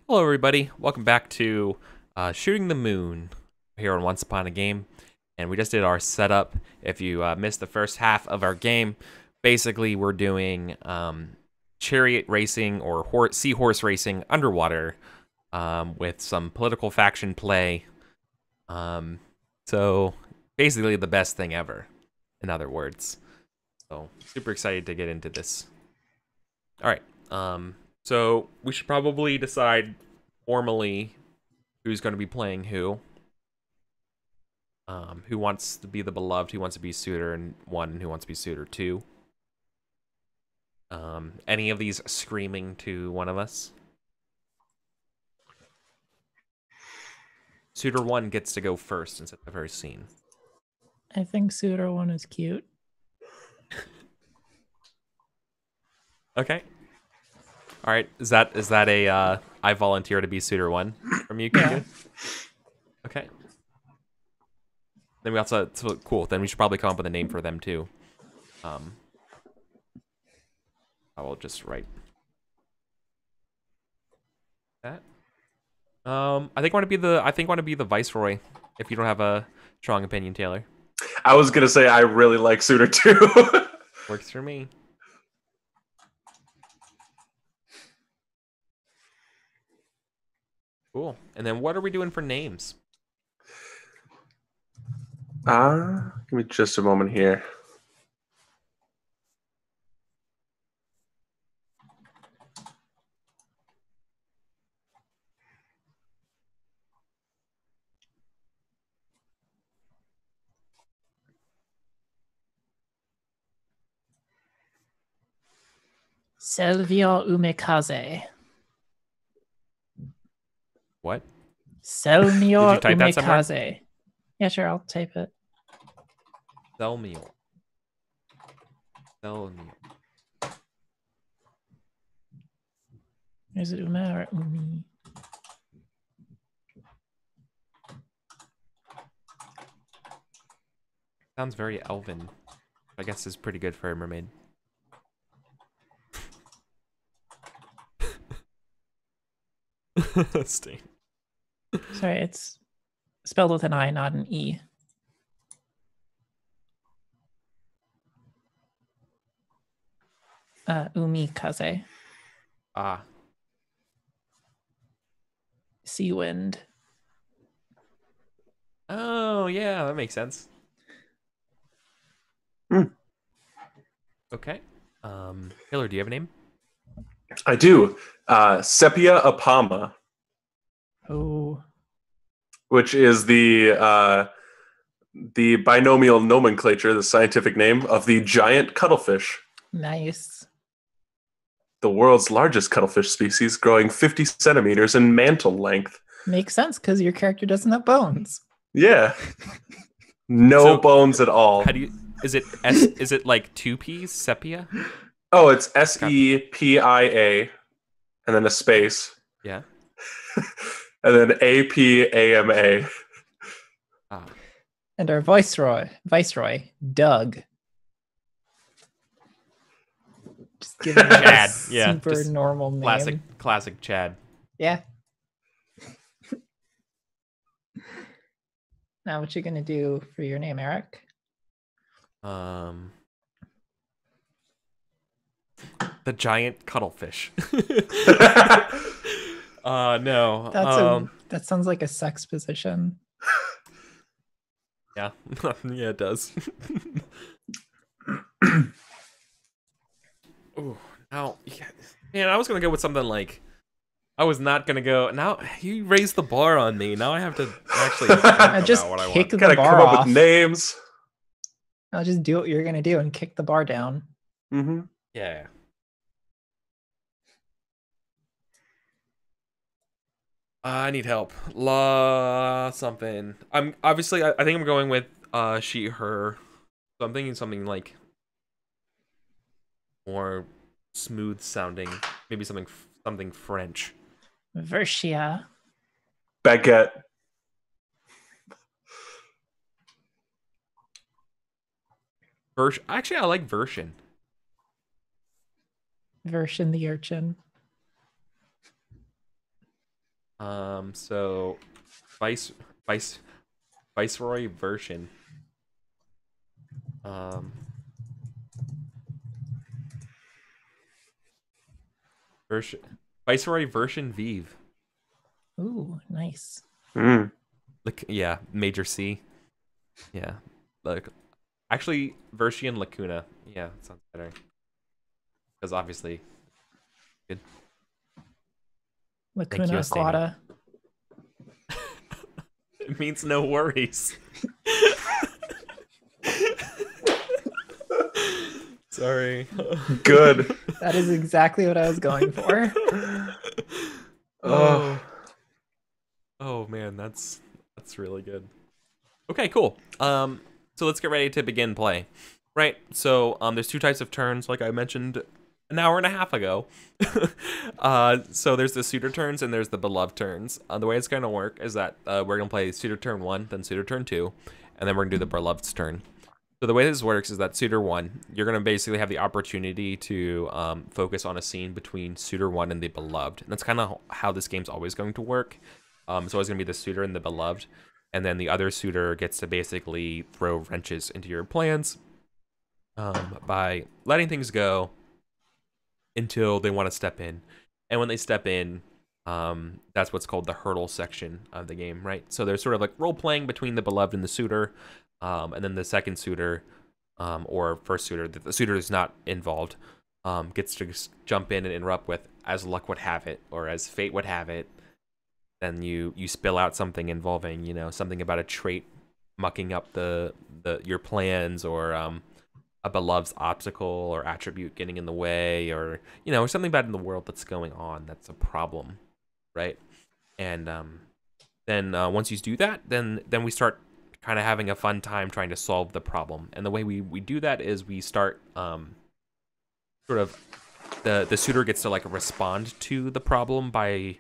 Hello, everybody. Welcome back to Shooting the Moon here on Once Upon a Game. And we just did our setup. If you missed the first half of our game, basically we're doing chariot racing or seahorse racing underwater with some political faction play. So basically the best thing ever, in other words. So super excited to get into this. All right. So we should probably decide formally who's going to be playing who. Who wants to be the beloved, who wants to be suitor and one, and who wants to be suitor two. Any of these screaming to one of us? Suitor one gets to go first and set the first scene. I think Suitor one is cute. Okay. All right. Is that a I volunteer to be suitor one from you, Keegan? Yeah. Okay. Then we also cool. Then we should probably come up with a name for them too. I will just write that. I think want to be the viceroy. If you don't have a strong opinion, Taylor. I was gonna say I really like Suitor too. Works for me. Cool. And then what are we doing for names? Give me just a moment here. Selvio Umekaze. What? Selmior Did you type that somewhere? Umekaze. Yeah, sure, I'll type it. Selmior. Selmior. Is it Ume or Umi? Sounds very elven. I guess is pretty good for a mermaid. Sting. Sorry, it's spelled with an I, not an E. Umikaze. Ah. Sea wind. Oh, yeah, that makes sense. Okay. Hiller, do you have a name? I do. Sepia Apama, Oh. which is the binomial nomenclature, the scientific name of the giant cuttlefish, Nice. the world's largest cuttlefish species, growing 50 centimeters in mantle length. Makes sense because your character doesn't have bones. Yeah. No So, bones at all. How do you is it like two P's? Sepia? Oh, it's SEPIA and then a space. Yeah. And then APAMA. Ah. And our viceroy, Doug. Just give him Chad. a Yeah, super just normal name. Classic Chad. Yeah. Now, what you gonna do for your name, Eric? The giant cuttlefish. No. That sounds like a sex position. Yeah. Yeah, it does. Ooh, now, yeah. Man, I was gonna go with something like. I was not gonna go. Now you raised the bar on me. Now I have to actually think Just about what I kick want. the Gotta bar come up off. with names. I'll just do what you're gonna do and kick the bar down. Mm-hmm. Yeah. I need help. La something. I'm obviously. I think I'm going with she her. So I'm thinking something like more smooth sounding. Maybe something French. Versia. Baguette. Actually, I like version. Version the urchin. So Vice Vice Viceroy version. Um, version Viceroy version Vive. Ooh, nice. Mm. Like yeah, major C. Yeah, like actually Versian Lacuna. Yeah, sounds better because obviously good. Thank you, Lacuna Estania. Aquata. It means no worries. Sorry. Good. That is exactly what I was going for. Oh. Oh man, that's really good. Okay, cool. So let's get ready to begin play. Right. So there's two types of turns, like I mentioned an hour and a half ago. So there's the suitor turns and there's the beloved turns. The way it's gonna work is that we're gonna play suitor turn 1, then suitor turn 2, and then we're gonna do the beloved's turn. So the way this works is that suitor 1, you're gonna basically have the opportunity to focus on a scene between suitor 1 and the beloved. And that's kind of how this game's always going to work. It's always gonna be the suitor and the beloved, and then the other suitor gets to basically throw wrenches into your plans by letting things go until they want to step in. And when they step in, that's what's called the hurdle section of the game, right? So there's sort of like role playing between the beloved and the suitor, and then the second suitor, or first suitor, the suitor is not involved, gets to just jump in and interrupt with, as luck would have it, or as fate would have it. Then you spill out something involving, something about a trait mucking up your plans, or a beloved's obstacle or attribute getting in the way, or something bad in the world that's going on that's a problem, right? And then once you do that, then we start kind of having a fun time trying to solve the problem. And the way we do that is we start sort of the suitor gets to like respond to the problem by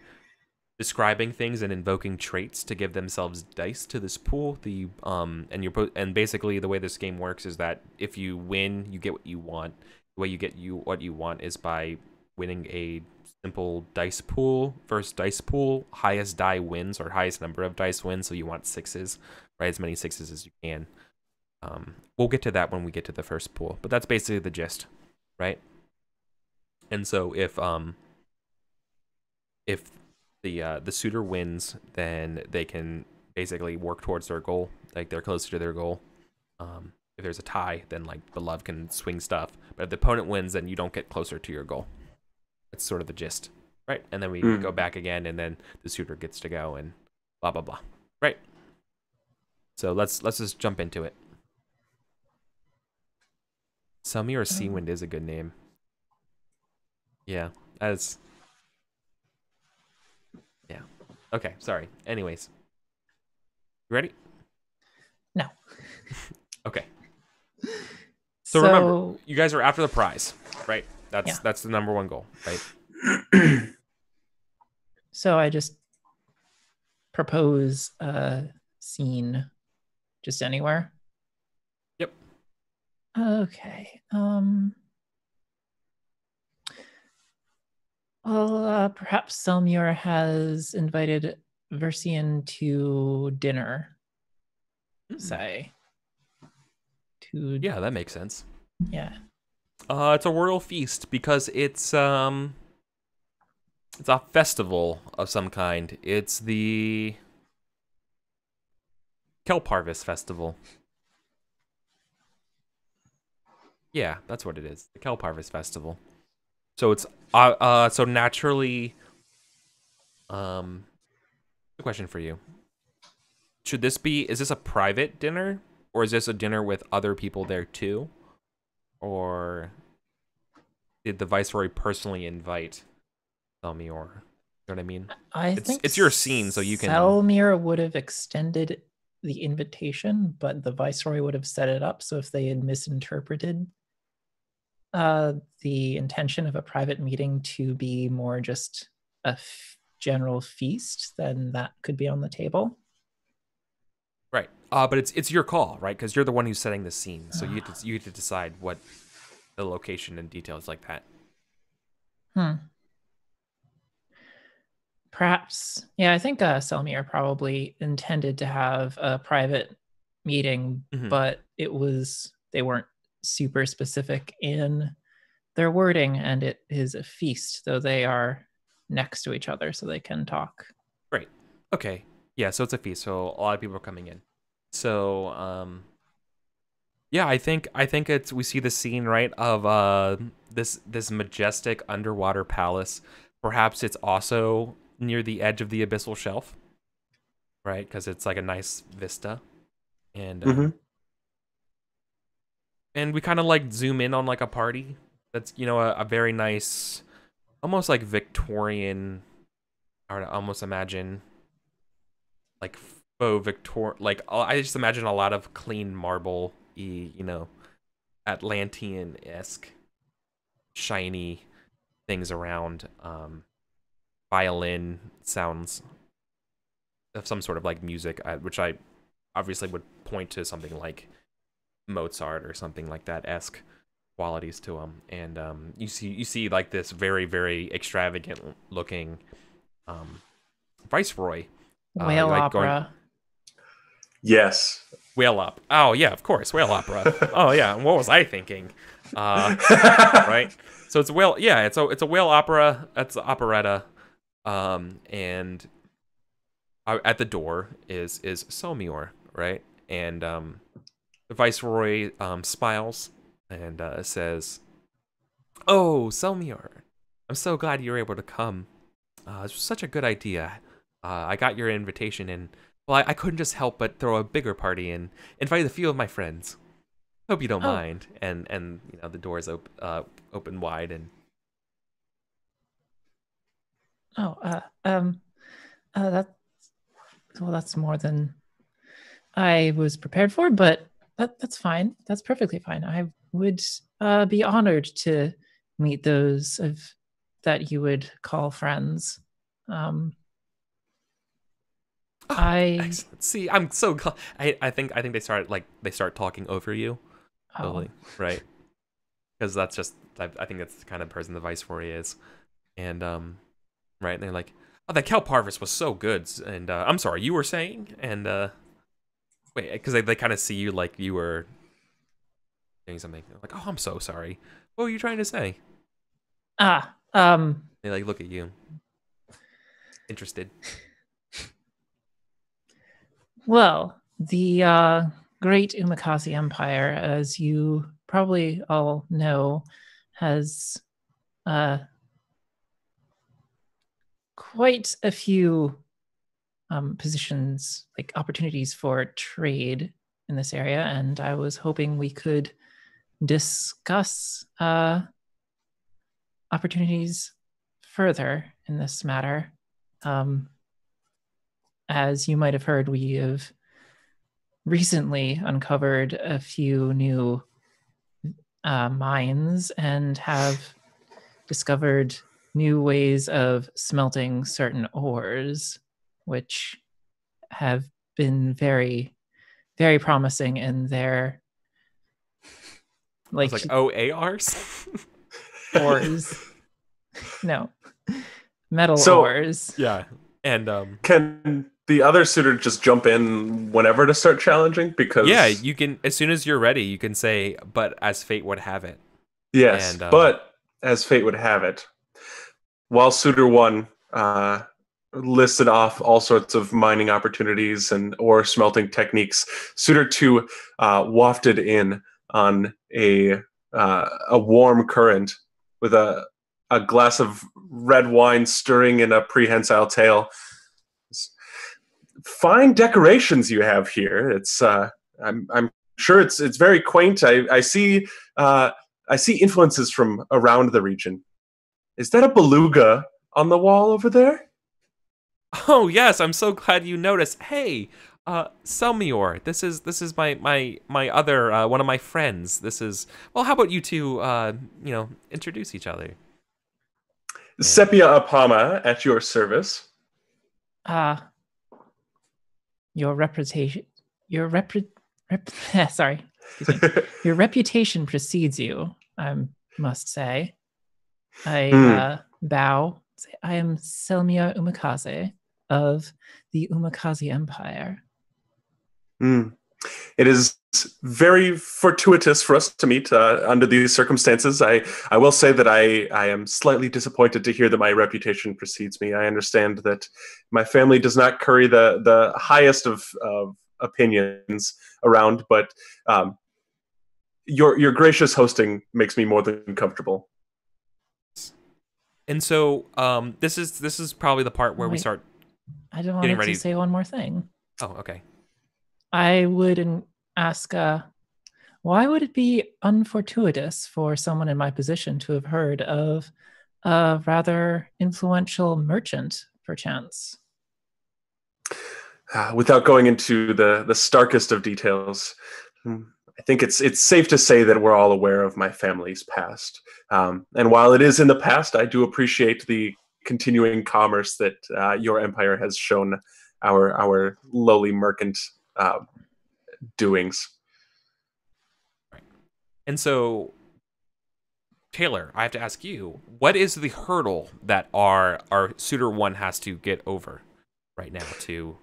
describing things and invoking traits to give themselves dice to this pool. And basically the way this game works is that if you win, you get what you want. The way you get what you want is by winning a simple dice pool. First dice pool, highest die wins, or highest number of dice wins. So you want 6s, right? As many 6s as you can. We'll get to that when we get to the first pool, but that's basically the gist, right? And so if the suitor wins, then they can basically work towards their goal. Like they're closer to their goal. If there's a tie, then like beloved can swing stuff. But if the opponent wins, then you don't get closer to your goal. That's sort of the gist, right? And then we go back again, and then the suitor gets to go, and blah blah blah, right? So let's just jump into it. Selmy or Seawind is a good name. Yeah, as. Yeah. Okay, sorry. Anyways. You ready? No. Okay. So remember, you guys are after the prize, right? That's the number one goal, right? So I just propose a scene just anywhere. Yep. Okay. Well, perhaps Selmur has invited Versian to dinner. Say. Yeah, that makes sense. Yeah. It's a royal feast because it's a festival of some kind. It's the Kelp Harvest Festival. Yeah, that's what it is. The Kelp Harvest Festival. So it's so naturally a question for you. Is this a private dinner, or is this a dinner with other people there too? Or did the Viceroy personally invite Selmy, or you know what I mean? I think it's your scene, so you can. Selmir would have extended the invitation, but the Viceroy would have set it up. So if they had misinterpreted the intention of a private meeting to be more just a general feast, then that could be on the table. Right. But it's your call, right? Because you're the one who's setting the scene, so you get to decide what the location and details like that. Perhaps, yeah, I think Selmir probably intended to have a private meeting, but they weren't super specific in their wording, and it is a feast, though they are next to each other, so they can talk. Great. Okay. Yeah, so it's a feast, so a lot of people are coming in. So, yeah, I think it's we see the scene, right, of this majestic underwater palace. Perhaps it's also near the edge of the abyssal shelf, right? Because it's like a nice vista, and and we kind of like zoom in on like a party that's a very nice, almost like Victorian. I would almost imagine like faux Victor, like I just imagine a lot of clean marble, Atlantean-esque shiny things around, violin sounds of some sort of like music, which I obviously would point to something like Mozart or something like that esque qualities to them. And you see like this very, very extravagant looking viceroy, whale like opera. Yes. Whale opera. Oh yeah, of course, whale opera. Oh yeah, what was I thinking? Right. So it's a whale. Yeah, it's a whale opera. That's the operetta. And at the door is Selmior, right? And the viceroy smiles and says, "Oh, Selmior, I'm so glad you were able to come. It was such a good idea. I got your invitation, and well, I couldn't just help but throw a bigger party and invite a few of my friends. Hope you don't mind." And the doors open wide and. That's more than I was prepared for, but that's fine. That's perfectly fine. I would be honored to meet those that you would call friends. Excellent. See, I'm so glad. I think they start talking over you, totally, right? Because that's just I think that's the kind of person the viceroy is, and right? And they're like, "Oh, that kelp harvest was so good," and I'm sorry, you were saying, and wait, because they kind of see you like you were doing something. They're like, "Oh, I'm so sorry. What were you trying to say?" They like look at you, interested. Well, the great Umakasi Empire, as you probably all know, has quite a few positions, like opportunities for trade in this area, and I was hoping we could discuss opportunities further in this matter. As you might have heard, we have recently uncovered a few new mines and have discovered new ways of smelting certain ores, which have been very, very promising in their like OARs? Ores. No. Metal ores. Yeah. And can the other suitor just jump in whenever to start challenging? Because yeah, you can, as soon as you're ready, you can say, "But as fate would have it." Yes, and, but as fate would have it, while Suitor 1 listed off all sorts of mining opportunities and ore smelting techniques, Suitor 2 wafted in on a warm current with a glass of red wine stirring in a prehensile tale. Fine decorations you have here. It's I'm sure it's very quaint. I see influences from around the region. Is that a beluga on the wall over there? Oh yes, I'm so glad you noticed. Hey, Selmior, this is my other one of my friends. This is, well, how about you two introduce each other? Sepia Apama at your service. Your reputation sorry. Excuse me. Your reputation precedes you, I must say. I bow, I am Selmir Umakaze of the Umakaze Empire. It is very fortuitous for us to meet under these circumstances. I will say that I am slightly disappointed to hear that my reputation precedes me. I understand that my family does not curry the highest of opinions around, but your gracious hosting makes me more than comfortable. And so this is probably the part where we start. I don't want to say one more thing. Oh, okay. I would ask, why would it be unfortuitous for someone in my position to have heard of a rather influential merchant, perchance? Without going into the starkest of details, I think it's safe to say that we're all aware of my family's past. And while it is in the past, I do appreciate the continuing commerce that your empire has shown our lowly merchant doings. Right. And so, Taylor, I have to ask you, what is the hurdle that our suitor one has to get over right now to...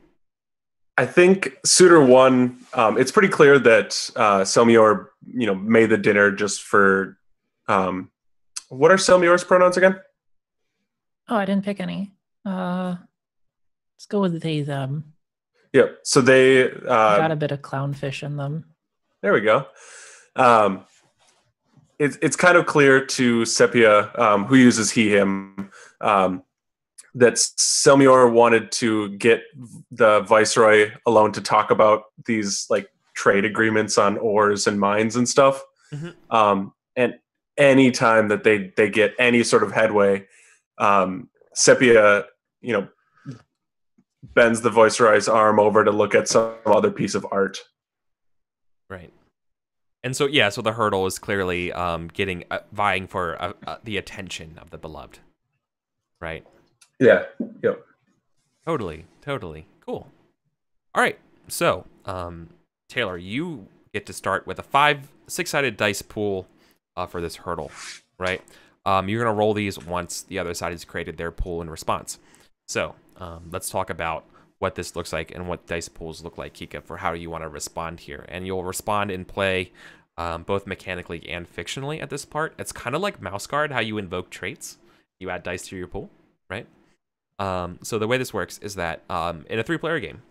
I think suitor one, it's pretty clear that Selmior, made the dinner just for, what are Selmior's pronouns again? Oh, I didn't pick any. Let's go with they, them. Yep. So they got a bit of clownfish in them. There we go. It's kind of clear to Sepia, who uses he, him, that Selmior wanted to get the Viceroy alone to talk about these trade agreements on ores and mines and stuff. Mm-hmm. And any time that they get any sort of headway, Sepia, bends the Viceroy's arm over to look at some other piece of art. Right. And so, so the hurdle is clearly vying for the attention of the beloved. Right. Yeah. Yep. Totally. Cool. All right. So, Taylor, you get to start with a 6-sided dice pool for this hurdle, right? You're going to roll these once the other side has created their pool in response. So, let's talk about what this looks like and what dice pools look like, Kika, for how you want to respond here. And you'll respond in play both mechanically and fictionally at this part. It's kind of like Mouse Guard, how you invoke traits. You add dice to your pool, right? So the way this works is that in a 3-player game,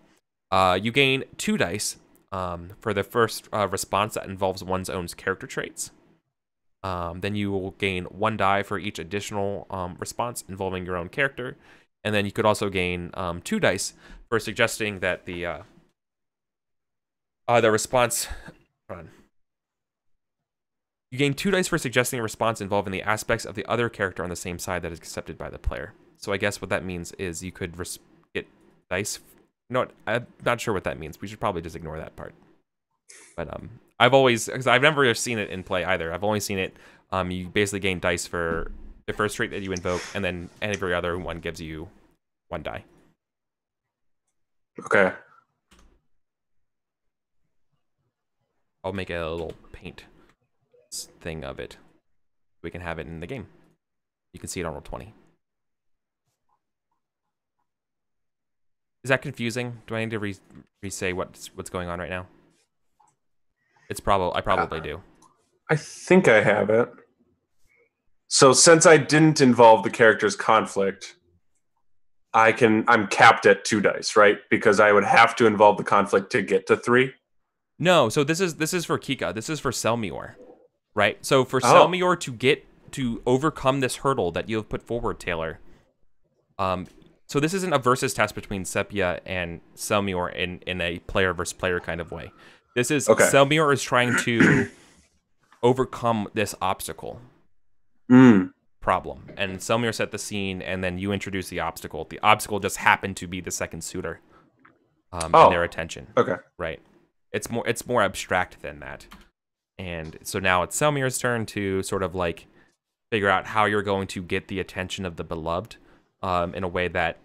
you gain 2 dice for the first response that involves one's own character traits. Then you will gain 1 die for each additional response involving your own character. And then you could also gain 2 dice for suggesting that the response... Hold on. You gain 2 dice for suggesting a response involving the aspects of the other character on the same side that is accepted by the player. So I guess what that means is you could get dice. No, I'm not sure what that means. We should probably just ignore that part. But because I've never seen it in play either. I've only seen it. You basically gain dice for the first trait that you invoke, and then every other one gives you 1 die. Okay. I'll make a little paint thing of it. We can have it in the game. You can see it on Roll20. Is that confusing? Do I need to re-say what's going on right now? It's I probably do. I think I have it. So since I didn't involve the character's conflict, I'm capped at 2 dice, right? Because I would have to involve the conflict to get to 3. No, so this is for Kika. This is for Selmior, right? So for Selmior to overcome this hurdle that you have put forward, Taylor. So this isn't a versus test between Sepia and Selmior in a player versus player kind of way. This is Selmior is trying to overcome this obstacle problem, and Selmior set the scene, and then you introduce the obstacle. The obstacle just happened to be the second suitor and their attention. Okay, right. It's more abstract than that, and so now it's Selmior's turn to sort of figure out how you're going to get the attention of the beloved. In a way that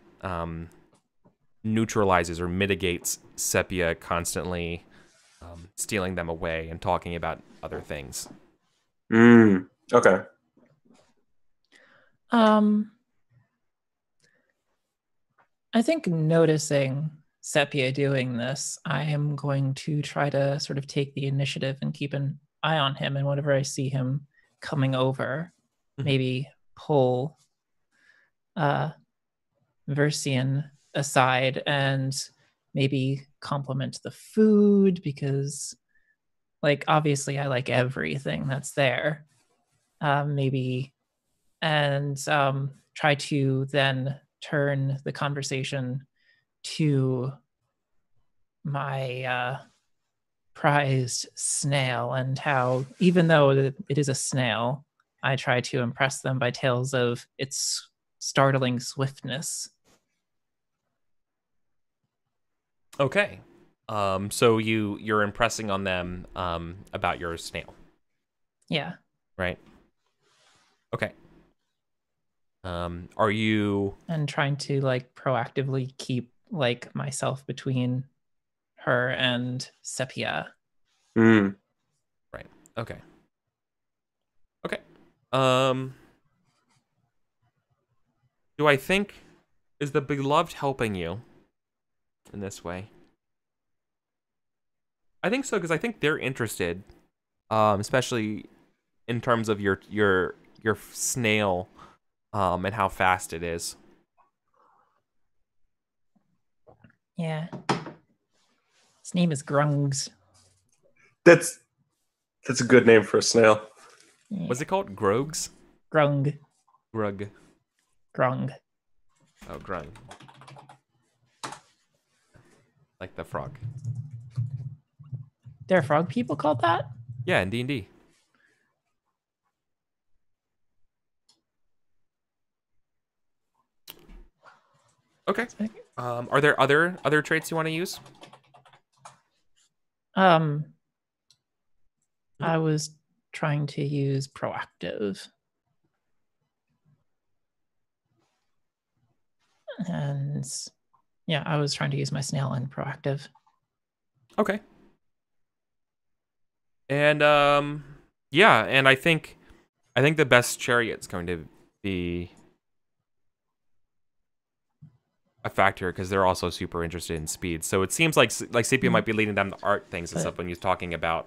neutralizes or mitigates Sepia constantly stealing them away and talking about other things. Okay. I think noticing Sepia doing this, I am going to try to sort of take the initiative and keep an eye on him. And whenever I see him coming over, maybe pull Versian aside and maybe compliment the food, because like obviously I like everything that's there. Maybe and try to then turn the conversation to my prized snail, and how even though it is a snail, I try to impress them by tales of its startling swiftness. Okay. So you're impressing on them about your snail. Yeah. Right. Okay. Are you and trying to like proactively keep like myself between her and Sepia. Mm. right? Okay. Okay. Um, do I think is the beloved helping you in this way? I think so, because I think they're interested, especially in terms of your snail, and how fast it is. Yeah. His name is Grungs. That's a good name for a snail. Yeah. What's it called? Grogs? Grung. Grug. Grung. Oh, grung. Like the frog. There are frog people called that? Yeah, in D&D. Okay. Are there other traits you want to use? I was trying to use proactive. And yeah, I was trying to use my snail and proactive. Okay. And yeah, and I think the best chariot's going to be a factor, because they're also super interested in speed. So it seems like Sepia might be leading them to art things and stuff when you're talking about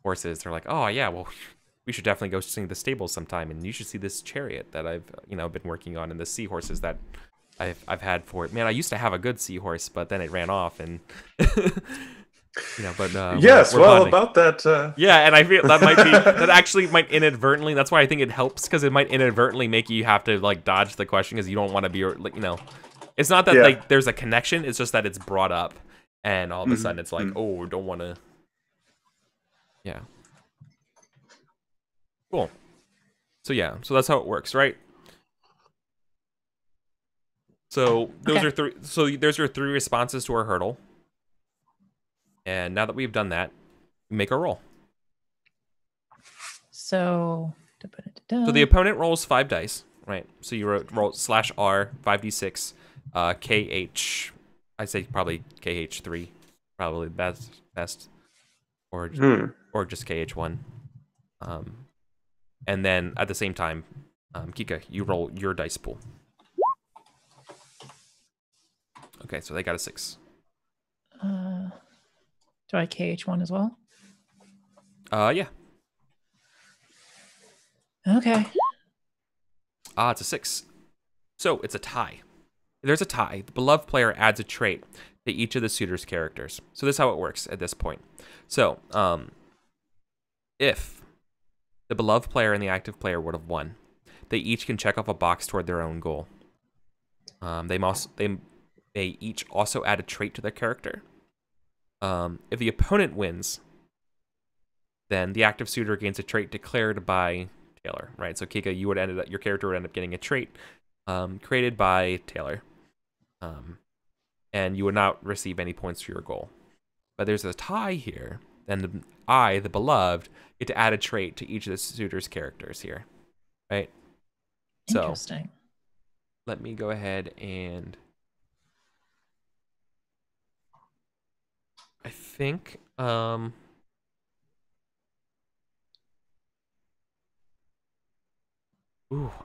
horses. They're like, oh yeah, well, we should definitely go see the stables sometime, and you should see this chariot that I've been working on, and the seahorses that I've had for it. Man, I used to have a good seahorse, but then it ran off, and but yes, we're well, bonding. about that. Yeah, and I feel that might be that actually might inadvertently. That's why I think it helps, because it might inadvertently make you have to like dodge the question, because you don't want to be like It's not that like there's a connection. It's just that it's brought up, and all of a sudden it's like, oh, don't want to. Yeah. Cool. So yeah, so that's how it works, right? So those are three. So there's your 3 responses to our hurdle. And now that we've done that, we make our roll. So the opponent rolls 5 dice, right? So you roll /R 5d6, KH. I'd say probably KH3, probably best, or just KH1. And then at the same time, Kika, you roll your dice pool. Okay, so they got a 6. Do I KH1 as well? Yeah. Okay. It's a 6. So it's a tie. There's a tie. The beloved player adds a trait to each of the suitor's characters. So this is how it works at this point. So, if the beloved player and the active player would have won, they each can check off a box toward their own goal. They each also add a trait to their character. If the opponent wins, then the active suitor gains a trait declared by Taylor, right? So Kika, your character would end up getting a trait created by Taylor, and you would not receive any points for your goal. But there's a tie here, and the beloved, get to add a trait to each of the suitor's characters here, right? Interesting. So let me go ahead and I think I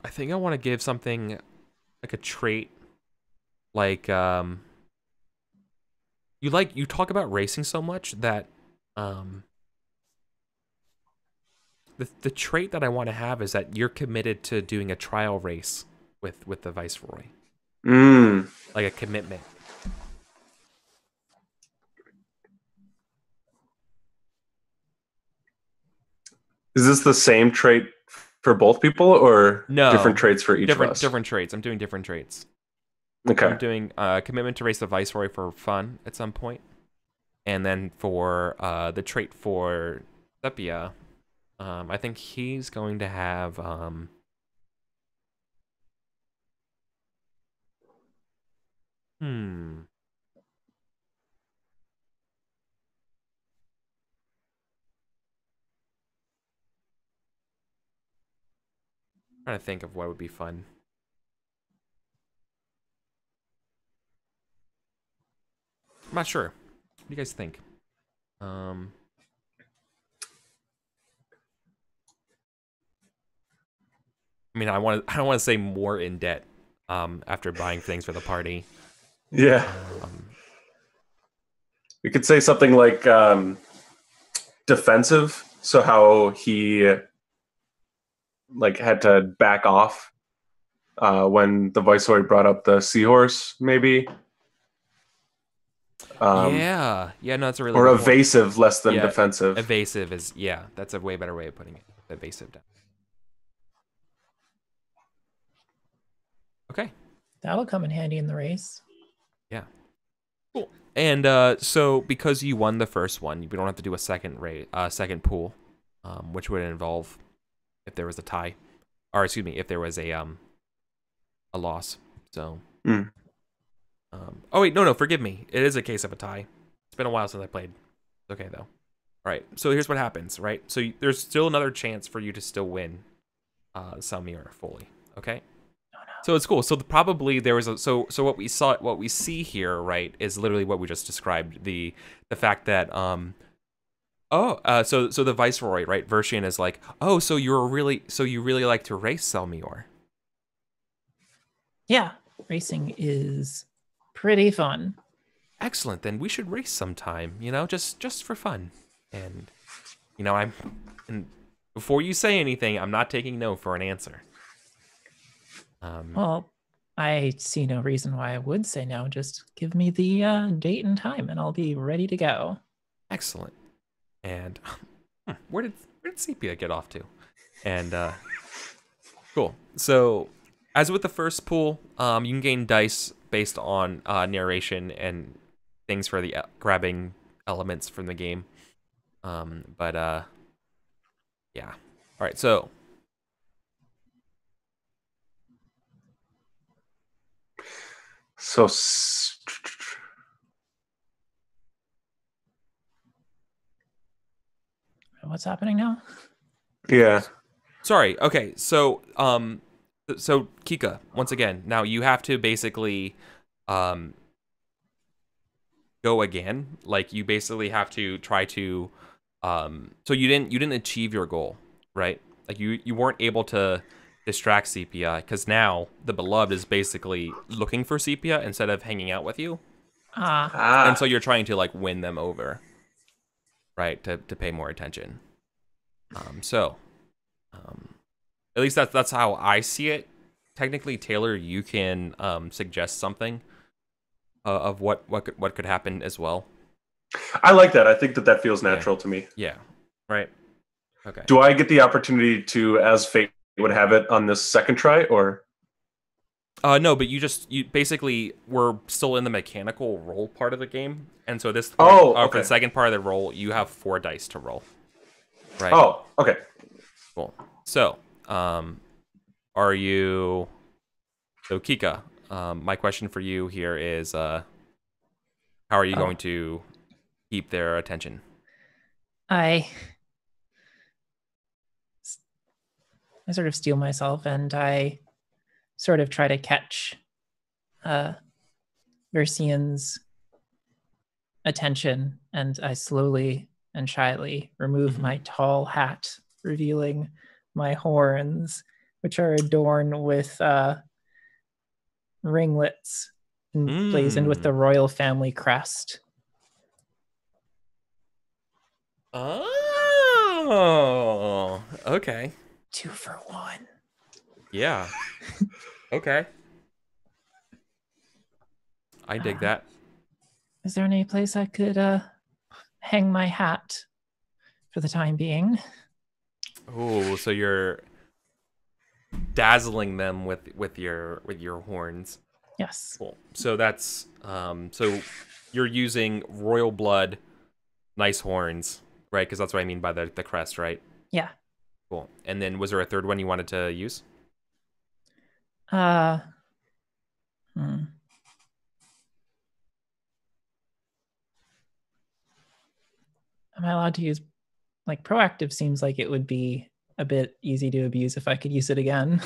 think I want to give something like a trait like you talk about racing so much that the trait that I want to have is that you're committed to doing a trial race with the Viceroy. Like a commitment. Is this the same trait for both people, or No, different traits for each of us? Different traits. I'm doing different traits. Okay. I'm doing commitment to race the Viceroy for fun at some point. And then for the trait for Sepia, I think he's going to have trying to think of what would be fun. I'm not sure. What do you guys think? I mean, I don't want to say more in debt after buying things for the party. Yeah. We could say something like defensive. So how he like had to back off when the Viceroy brought up the seahorse, maybe. Yeah, no, that's a really or good evasive, point. Less than defensive. Evasive is that's a way better way of putting it. Evasive. Okay, that'll come in handy in the race. Yeah, cool. And so because you won the first one, we don't have to do a second second pool, which would involve if there was a tie, or excuse me, if there was a loss. So. Oh wait, no, forgive me. It is a case of a tie. It's been a while since I played. It's okay though. All right, so here's what happens, right? So there's still another chance for you to still win Selmier fully, okay? Oh, no. So it's cool. So probably there was so what we see here, right, is literally what we just described. The fact that so the Viceroy, right, Versian is like, oh, so you really like to race Selmier? Yeah, racing is pretty fun. Excellent. Then we should race sometime, just for fun. And and before you say anything, I'm not taking no for an answer. Well, I see no reason why I would say no. Just give me the date and time and I'll be ready to go. Excellent. And where did Sepia get off to? And cool. So as with the first pool, you can gain dice based on narration and things for the grabbing elements from the game. Yeah. All right, so what's happening now? Yeah. Sorry. Okay. So so Kika, once again, now you have to basically go again. Like you basically have to try to so you didn't achieve your goal, right? Like you weren't able to distract Sepia because now the beloved is basically looking for Sepia instead of hanging out with you. And so you're trying to like win them over, right? To pay more attention. At least that's how I see it. Technically, Taylor, you can suggest something of what could happen as well. I like that. I think that feels natural to me. Yeah. Right. Okay. Do I get the opportunity to, as fate would have it, on this second try, or? No, but you basically were still in the mechanical roll part of the game, and so this point, for the second part of the roll, you have 4 dice to roll. Right. Oh, okay. Cool. So, are you? So Kika, my question for you here is, how are you going to keep their attention? I sort of steel myself and I sort of try to catch Versian's attention, and I slowly and shyly remove my tall hat, revealing my horns, which are adorned with ringlets emblazoned with the royal family crest. Oh, okay. 2 for 1. Yeah. Okay. I dig that. Is there any place I could hang my hat for the time being? Oh, so you're dazzling them with your horns. Yes. Cool. So that's so you're using royal blood, nice horns, right? Because that's what I mean by the crest, right? Yeah. Cool. And then was there a third one you wanted to use? Hmm. Am I allowed to use, like, proactive seems like it would be a bit easy to abuse if I could use it again.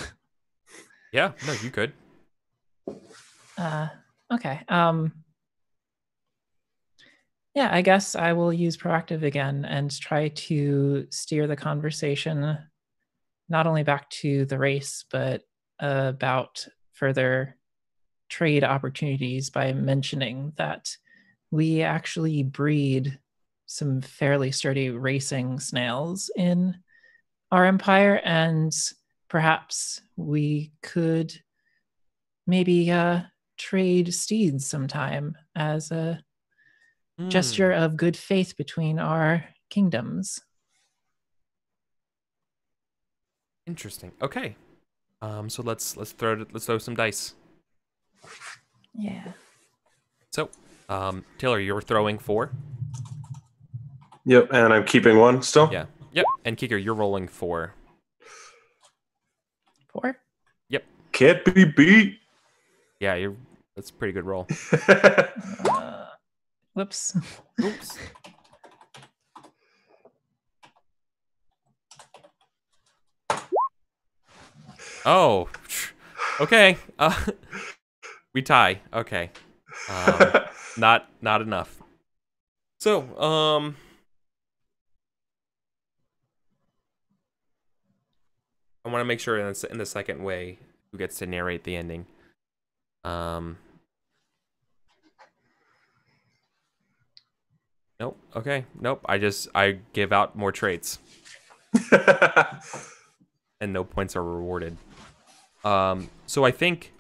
Yeah, no, you could. Okay. Yeah, I guess I will use proactive again and try to steer the conversation not only back to the race, but about further trade opportunities by mentioning that we actually breed some fairly sturdy racing snails in our empire, and perhaps we could maybe trade steeds sometime as a gesture of good faith between our kingdoms. Interesting. Okay. So let's throw some dice. Yeah. So, Taylor, you're throwing 4. Yep, and I'm keeping 1 still. Yeah. Yep. And Kicker, you're rolling 4. 4? Yep. Can't be beat. Yeah, that's a pretty good roll. Whoops. Oops. Oh. Okay. We tie. Okay. Not enough. So, I want to make sure in the second way who gets to narrate the ending. Nope. Okay. Nope. I give out more traits. And no points are rewarded. So I think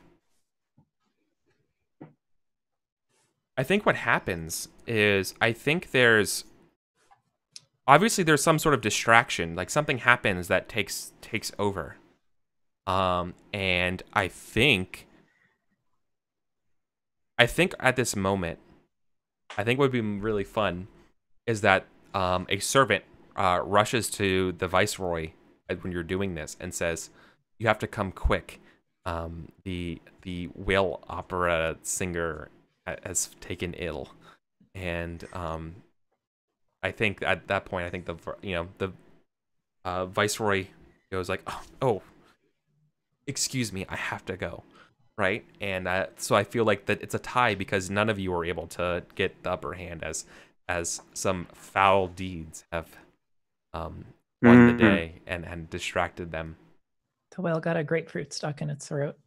what happens is there's some sort of distraction, like something happens that takes over. And I think at this moment, I think what would be really fun is that a servant rushes to the viceroy when you're doing this and says, "You have to come quick. The whale opera singer has taken ill," and I think at that point, I think the viceroy goes like, "Oh, excuse me, I have to go." Right, and so I feel like that it's a tie because none of you are able to get the upper hand as some foul deeds have won the day and distracted them. The whale got a grapefruit stuck in its throat.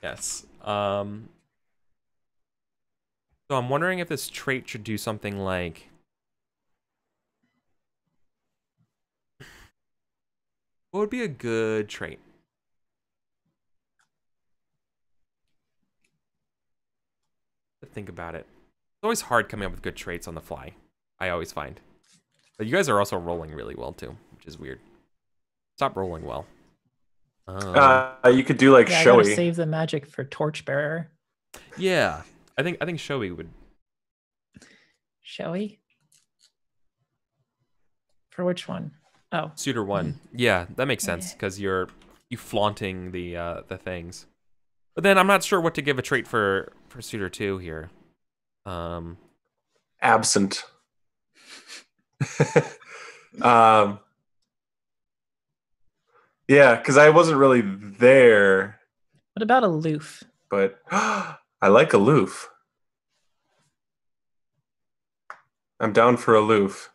Yes. So I'm wondering if this trait should do something like, what would be a good trait? Think about it. It's always hard coming up with good traits on the fly. I always find. But you guys are also rolling really well too, which is weird. Stop rolling well. You could do like yeah, showy. I gotta save the magic for Torchbearer. Yeah, I think showy would. Showy? For which one? Oh, Suitor 1. Yeah, that makes sense because you flaunting the things. But then I'm not sure what to give a trait for Suitor 2 here. Absent. Yeah, because I wasn't really there. What about aloof? But I like aloof. I'm down for aloof.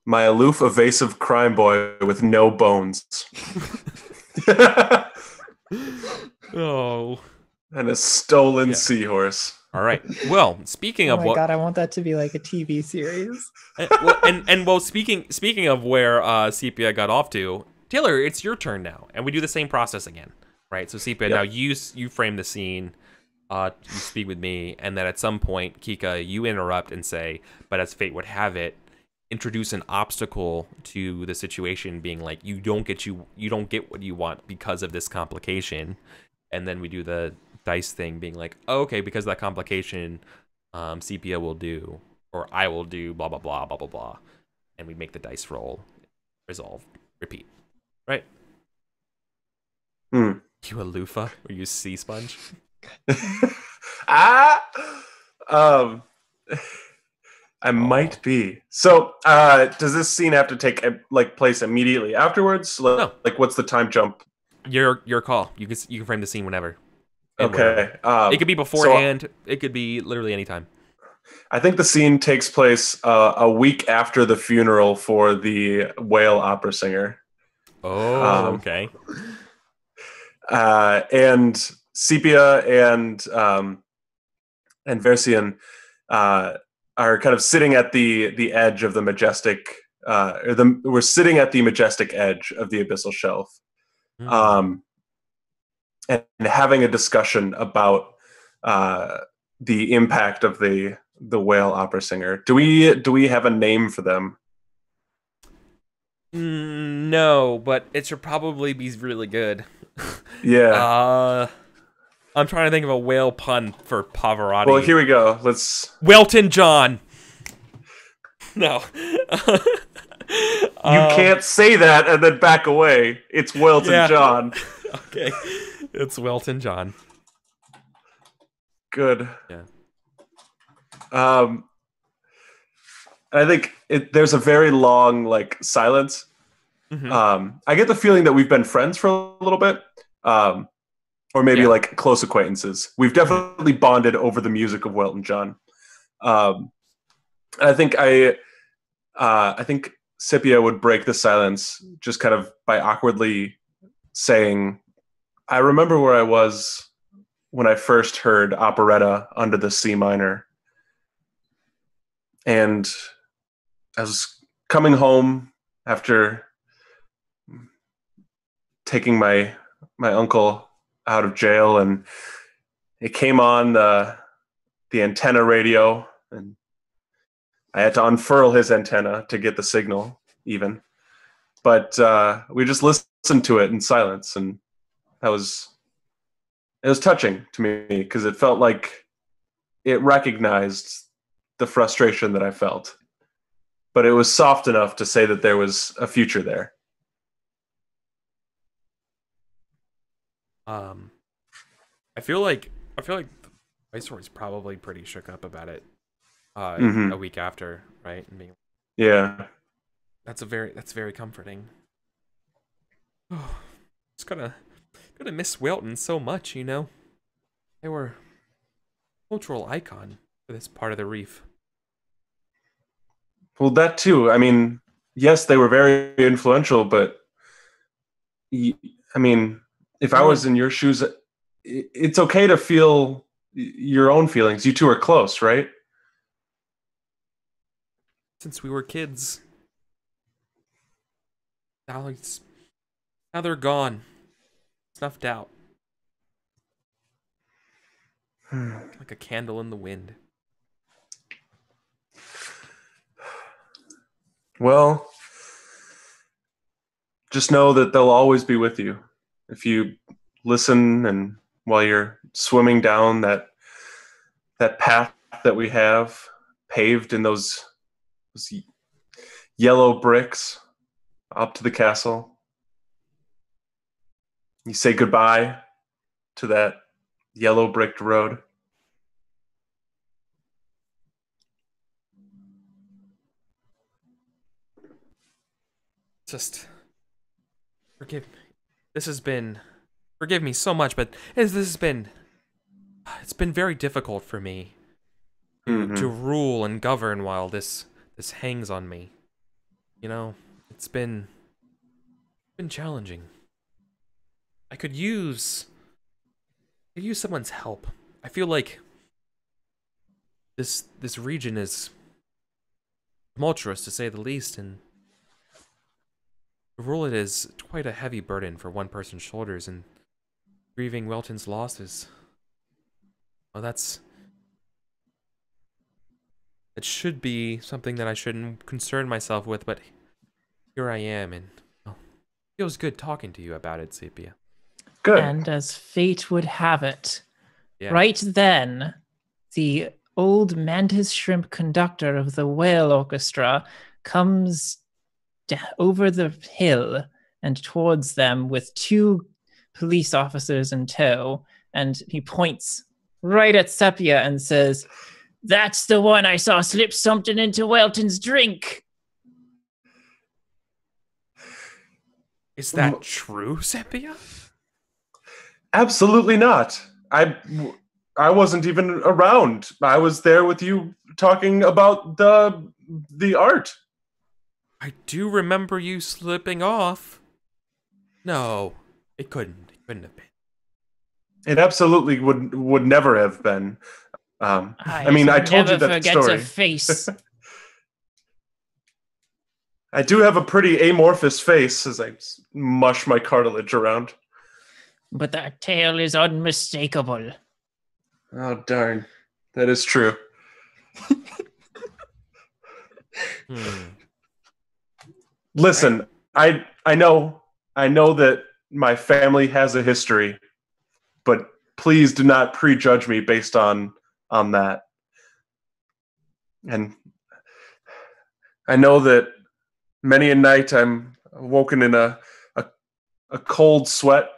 My aloof, evasive crime boy with no bones. Oh. And a stolen seahorse. All right. Well, speaking Oh of my god, I want that to be like a TV series. Speaking of where Sepia got off to, Taylor, it's your turn now, and we do the same process again, right? So Sepia, now you frame the scene, you speak with me, and then at some point, Kika, you interrupt and say, "But as fate would have it," introduce an obstacle to the situation, being like, you don't get what you want because of this complication, and then we do the dice thing, being like, oh, okay, because of that complication, Sepia will do, or I will do, blah blah blah blah blah blah, and we make the dice roll, resolve, repeat, right? You a loofah or you sea sponge? I might be. So, does this scene have to take place immediately afterwards? No. Like, what's the time jump? Your call. You can frame the scene whenever. Okay. It could be beforehand. So, it could be literally anytime. I think the scene takes place a week after the funeral for the whale opera singer. Oh, okay. And Sepia and Versian are kind of sitting at the edge of the majestic. We're sitting at the majestic edge of the abyssal shelf, and having a discussion about the impact of the whale opera singer. Do we have a name for them? No, but it should probably be really good. Yeah. I'm trying to think of a whale pun for Pavarotti. Well, here we go. Let's. Welton John. No. You can't say that and then back away. It's Welton John. Okay. It's Welton John. Good. Yeah. I think there's a very long silence. I get the feeling that we've been friends for a little bit, or maybe close acquaintances. We've definitely bonded over the music of Welton John. I think Sepia would break the silence just kind of by awkwardly saying, "I remember where I was when I first heard operetta under the C minor. And I was coming home after taking my uncle out of jail, and it came on the antenna radio, and I had to unfurl his antenna to get the signal even. But we just listened to it in silence, and it was touching to me because it felt like it recognized the frustration that I felt. But it was soft enough to say that there was a future there." I feel like the Viceroy's probably pretty shook up about it. A week after, right? And being, yeah, that's very comforting. Oh, just gonna miss Welton so much, you know. They were a cultural icon for this part of the reef. Well, that too. I mean, yes, they were very influential, but I mean, if I was in your shoes, it's okay to feel your own feelings. You two are close, right? Since we were kids. Now they're gone. Snuffed out. Like a candle in the wind. Well, just know that they'll always be with you. If you listen, and while you're swimming down that path that we have paved in those yellow bricks up to the castle, you say goodbye to that yellow bricked road. Just forgive me so much, but it's been very difficult for me to rule and govern while this hangs on me. You know, it's been challenging. I could use someone's help. I feel like this region is tumultuous, to say the least, and to rule it is quite a heavy burden for one person's shoulders, and grieving Welton's losses. Well, that should be something that I shouldn't concern myself with, but here I am, and well, it feels good talking to you about it, Sepia. Good. And as fate would have it, Yeah. right then, the old mantis shrimp conductor of the whale orchestra comes over the hill and towards them with 2 police officers in tow, and he points right at Sepia and says, "That's the one I saw slip something into Welton's drink." Is that true, Sepia? Absolutely not. I wasn't even around. I was there with you talking about the art. I do remember you slipping off. No, it couldn't. It couldn't have been. It absolutely would never have been. I mean, I told you that story. A face. I do have a pretty amorphous face as I mush my cartilage around. But that tail is unmistakable. Oh, darn. That is true. Listen, I know that my family has a history, but please do not prejudge me based on that. And I know that many a night I'm woken in a cold sweat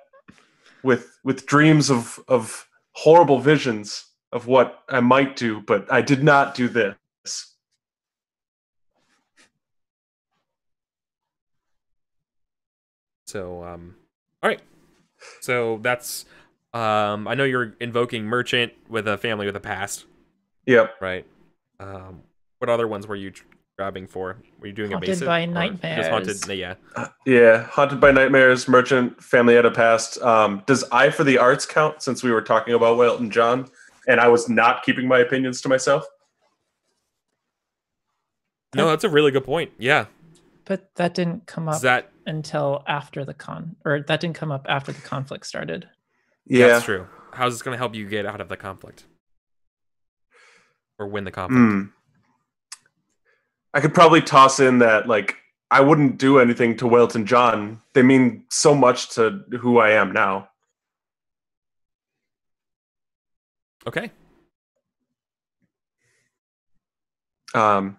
with dreams of horrible visions of what I might do, but I did not do this. So, all right. So that's, I know you're invoking merchant with a family with a past. Yep. Right. What other ones were you grabbing for? Were you doing Haunted a basic? by nightmares. Just haunted, yeah. Yeah, haunted by nightmares, merchant, family had a past. Does Eye for the Arts count, since we were talking about Welton John, and I was not keeping my opinions to myself? No, that's a really good point. Yeah. But that didn't come up That until after that didn't come up after the conflict started. Yeah, that's true. How's this going to help you get out of the conflict or win the conflict? I could probably toss in that, like, I wouldn't do anything to Welton John. They mean so much to who I am now. Okay. Right.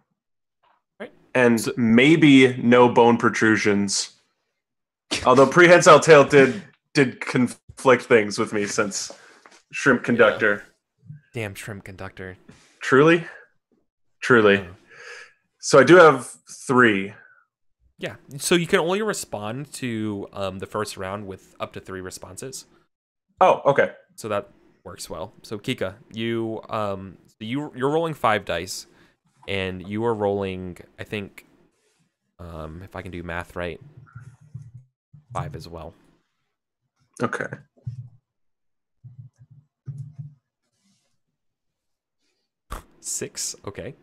And so, maybe no bone protrusions. Although Prehensile Tail did conflict things with me since Shrimp Conductor. Yeah. Damn Shrimp Conductor. Truly? Truly. Oh. So I do have 3. Yeah. So you can only respond to the first round with up to 3 responses. Oh, okay. So that works well. So Kika, you're rolling 5 dice, and you are rolling, I think, if I can do math right, 5 as well. Okay. Six. Okay.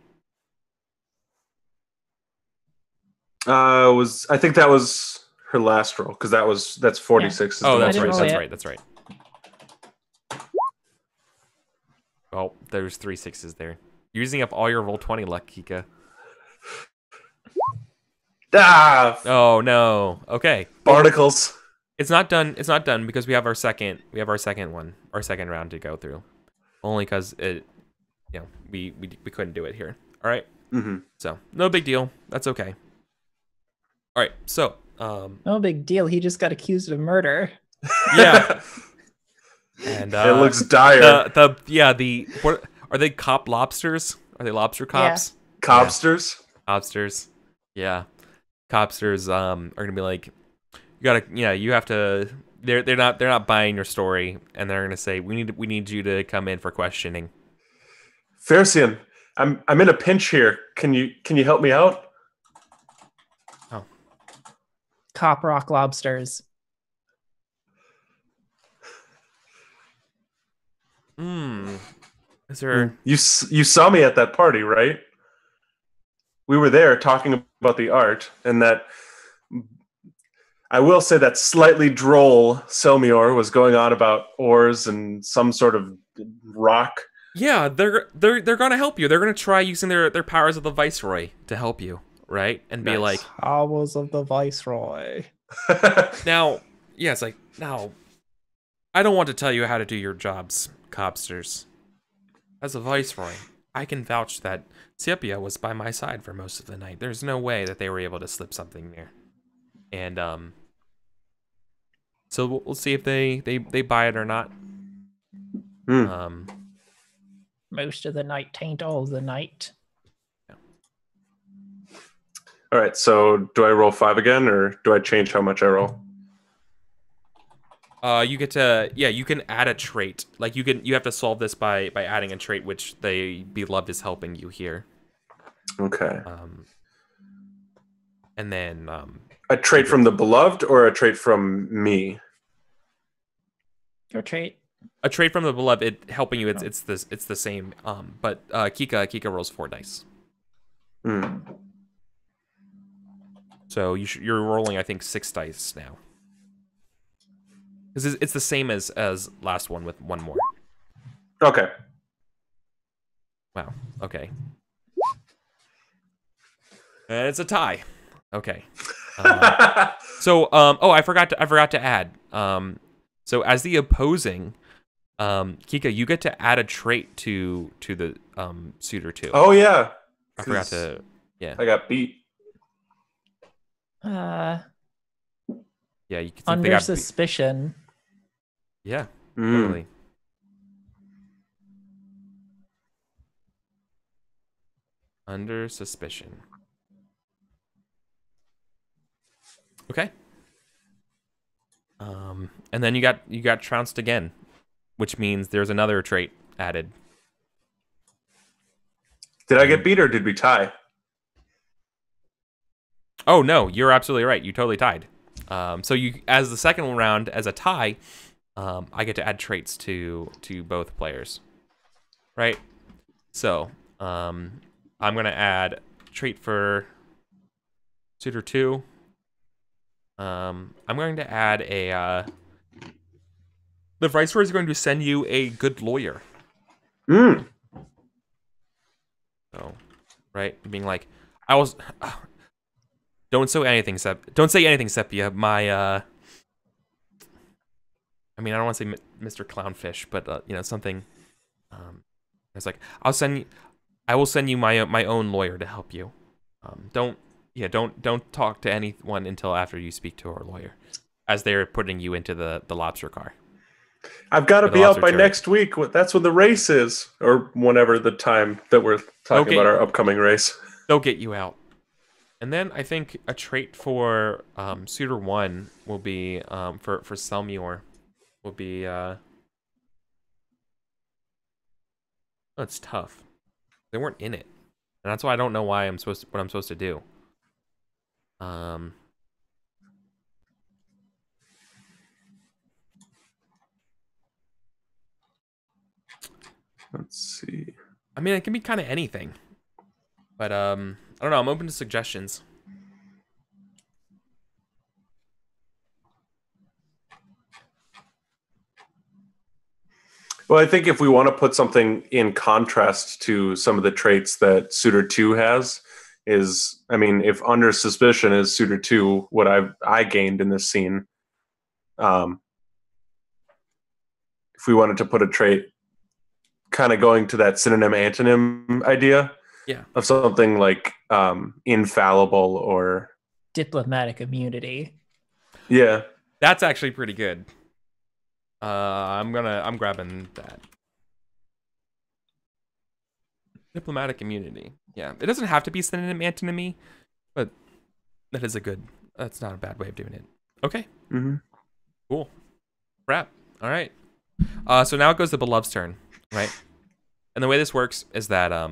I think that was her last roll, because that's 46. Yeah. Oh, that's right. That's right. Oh, there's 3 6s there. You're using up all your roll 20 luck, Kika. Ah! Oh no. Okay. Barnacles. It's not done. It's not done because we have our second round to go through. Only because we couldn't do it here. All right. Mm-hmm. So no big deal. That's okay. All right, so no big deal. He just got accused of murder. Yeah, and it looks dire. What are they? Cop lobsters? Are they lobster cops? Yeah. Cobsters. Yeah. Cobsters. Yeah, cobsters. Are gonna be like, you have to. They're not buying your story, and they're gonna say we need you to come in for questioning. Fersian, I'm in a pinch here. Can you help me out? Cop rock lobsters. Is there? You saw me at that party, right? We were there talking about the art, and that I will say that slightly droll Selmior was going on about ores and some sort of rock. Yeah, they're gonna help you. They're gonna try using their powers of the Viceroy to help you, right? And be like, powers of the Viceroy. now, yeah, it's like, now, I don't want to tell you how to do your jobs, Cobsters. As a Viceroy, I can vouch that Sepia was by my side for most of the night. There's no way that they were able to slip something there. And, so we'll see if they buy it or not. Most of the night tain't all the night. Yeah. All right, so do I roll 5 again, or do I change how much I roll? You get to, yeah, you can add a trait. Like you have to solve this by adding a trait, which the Beloved is helping you here. Okay. And then a trait from the Beloved or a trait from me? Your trait. A trait from the Beloved, it helping you. It's the same. But Kika rolls 4 dice. So you're rolling, I think, 6 dice now. Because it's the same as last one with 1 more. Okay. Wow. Okay. And it's a tie. Okay. So oh, I forgot to add. So as the opposing, Kika, you get to add a trait to the suitor too. Oh yeah. I forgot to. Yeah. I got beat. Yeah, you can see under they got suspicion. Yeah, totally. Under suspicion. Okay. And then you got trounced again, which means there's another trait added. Did I get beat or did we tie? Oh no, you're absolutely right. You totally tied. So you, as the second round, as a tie, I get to add traits to both players, right? So I'm gonna add trait for suitor 2. I'm going to add a. The Viceroy is going to send you a good lawyer. So, right, being like, I was. Don't say anything, Sepia. My. I mean, I don't want to say Mr. Clownfish, but you know, something. It's like I will send you my own lawyer to help you. Don't talk to anyone until after you speak to our lawyer, as they're putting you into the lobster car. I've got to be out by next week. That's when the race is, or whenever the time that we're talking about our upcoming race. They'll get you out. And then I think a trait for suitor 1 will be for Selmior will be oh, it's tough. They weren't in it, and that's why I don't know what I'm supposed to do. Let's see. I mean, it can be kind of anything, but I don't know. I'm open to suggestions. Well, I think if we want to put something in contrast to some of the traits that Suitor 2 has, is, I mean, if under suspicion is Suitor 2, what I gained in this scene, if we wanted to put a trait kind of going to that synonym-antonym idea, of something like infallible or diplomatic immunity. Yeah. That's actually pretty good. I'm grabbing that. Diplomatic immunity. Yeah, it doesn't have to be synonym antonymy, but that's not a bad way of doing it. Okay. Cool. Wrap. All right. So now it goes to Beloved's turn, right? And the way this works is that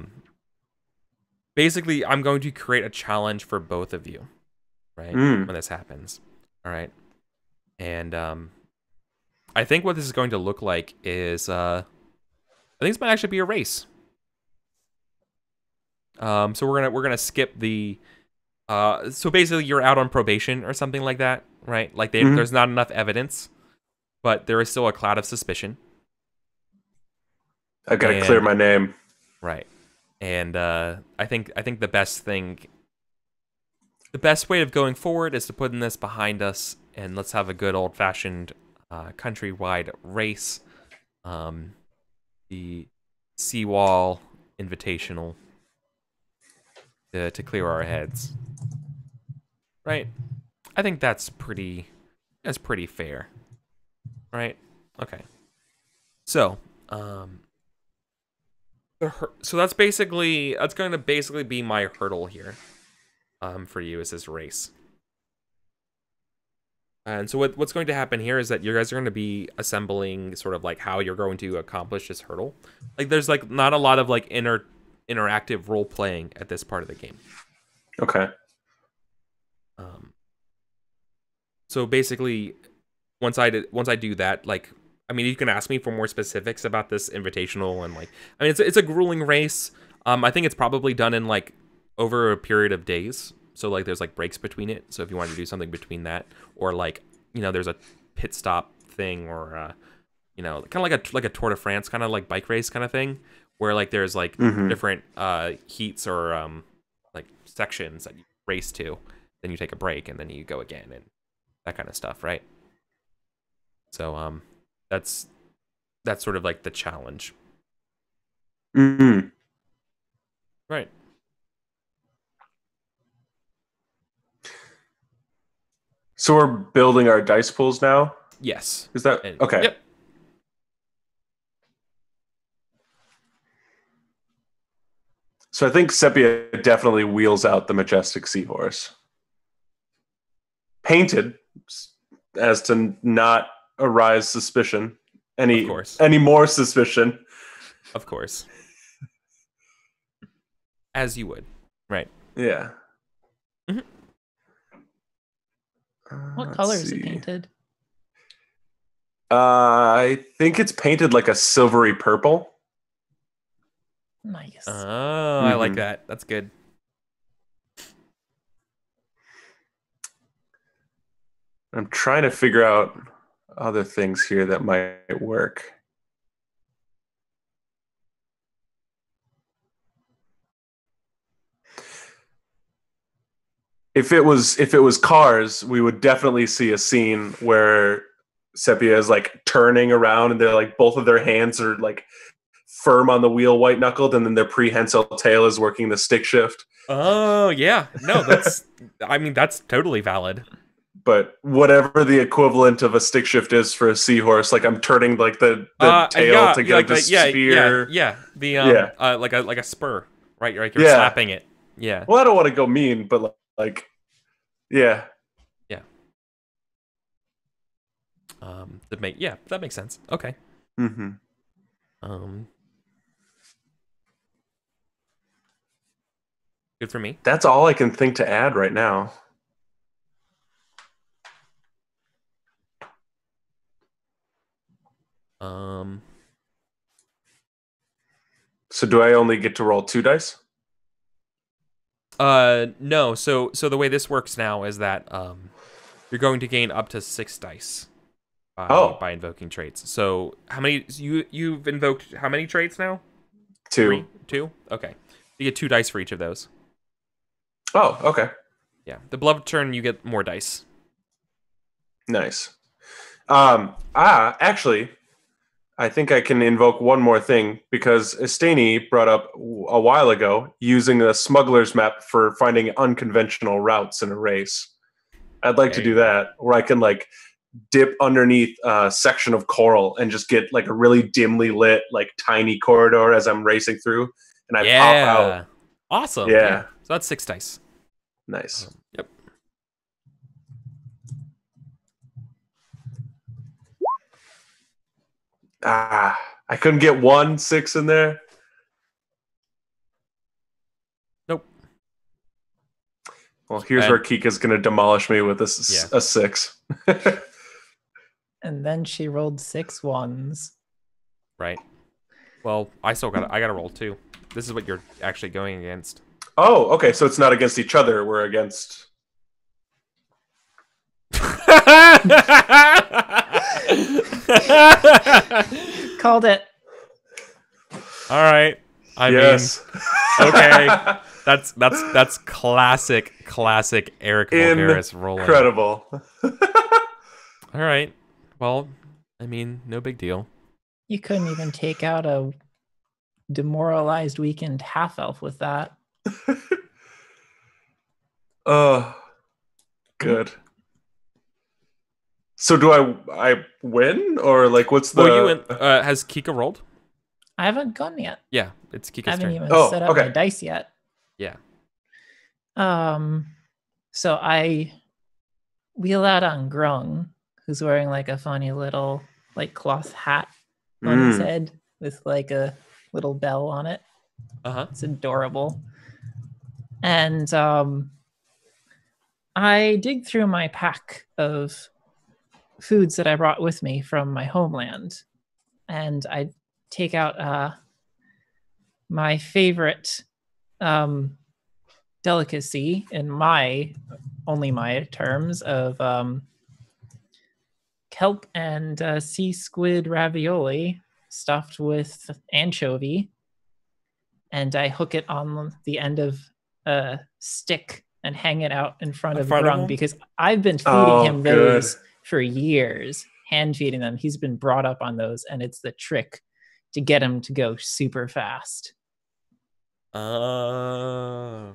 basically I'm going to create a challenge for both of you, right? When this happens. All right. And I think what this is going to look like is think this might actually be a race. So we're gonna skip the. So basically, you're out on probation or something like that, right? Like there's not enough evidence, but there is still a cloud of suspicion. I've got to clear my name. Right. And I think the best way of going forward is to put this behind us, and let's have a good old-fashioned countrywide race, the Seawall Invitational, to clear our heads. Right. I think that's pretty fair. Right. Okay. So so that's going to basically be my hurdle here, for you, is this race. And so what's going to happen here is that you guys are going to be assembling sort of like how you're going to accomplish this hurdle. Like there's like not a lot of like interactive role playing at this part of the game. Okay. So basically, once I do that, like, I mean, you can ask me for more specifics about this invitational, and like, I mean, it's a grueling race. I think it's probably done in like over a period of days. So like, there's like breaks between it. So if you want to do something between that, or like, you know, there's a pit stop thing, or you know, kind of like a Tour de France kind of like bike race kind of thing, where like there's like different heats or like sections that you race to, then you take a break and then you go again, and that kind of stuff, right? So that's sort of like the challenge. Right. So we're building our dice pools now? Yes. Is that okay? Yep. So I think Sepia definitely wheels out the majestic seahorse. Painted as to not arise suspicion. Any more suspicion. Of course. As you would. Right. Yeah. What color is it painted? I think it's painted like a silvery purple. Nice. Oh, I like that. That's good. I'm trying to figure out other things here that might work. If it was cars, we would definitely see a scene where Sepia is like turning around and they're like both of their hands are like firm on the wheel, white knuckled, and then their prehensile tail is working the stick shift. Oh yeah, no, that's I mean that's totally valid. But whatever the equivalent of a stick shift is for a seahorse, like I'm turning like the tail to get like the spear. Yeah. The like a spur, right? Like you're slapping it. Yeah. Well, I don't want to go mean, but like, yeah. That makes sense. Okay. Good for me. That's all I can think to add right now. So do I only get to roll 2 dice? No. So the way this works now is that you're going to gain up to 6 dice by invoking traits. So how many you've invoked? How many traits now? 2. 3? 2. Okay. You get 2 dice for each of those. Oh, okay. Yeah. The beloved turn, you get more dice. Nice. Actually, I think I can invoke one more thing because Estani brought up a while ago using a smuggler's map for finding unconventional routes in a race. I'd like to do that, where I can like dip underneath a section of coral and just get like a really dimly lit, like tiny corridor as I'm racing through, and I pop out. Awesome. Yeah. So that's 6 dice. Nice. Yep. I couldn't get 1 6 in there. Nope. Well, here's where Kika's going to demolish me with a 6. And then she rolled 6 1s. Right. Well, I got to roll too. This is what you're actually going against. Oh, okay. So it's not against each other. We're against. Called it. All right. I mean, okay. That's classic Eric Vulgaris rolling. Incredible. All right. Well, I mean, no big deal. You couldn't even take out a demoralized weakened half elf with that. Oh, good. So do I win, or like what's the? Well, you win. Has Kika rolled? I haven't gone yet. Yeah, it's Kika's I haven't turn. even Oh, set up okay. my dice yet. Yeah. So I wheel out on Grung, who's wearing like a funny little like cloth hat on his head with like a little bell on it. It's adorable. And I dig through my pack of foods that I brought with me from my homeland, and I take out my favorite delicacy in only my terms of kelp and sea squid ravioli stuffed with anchovy, and I hook it on the end of a stick and hang it out in front of Grung because I've been feeding him those for years, hand feeding them. He's been brought up on those, and it's the trick to get him to go super fast. Yeah,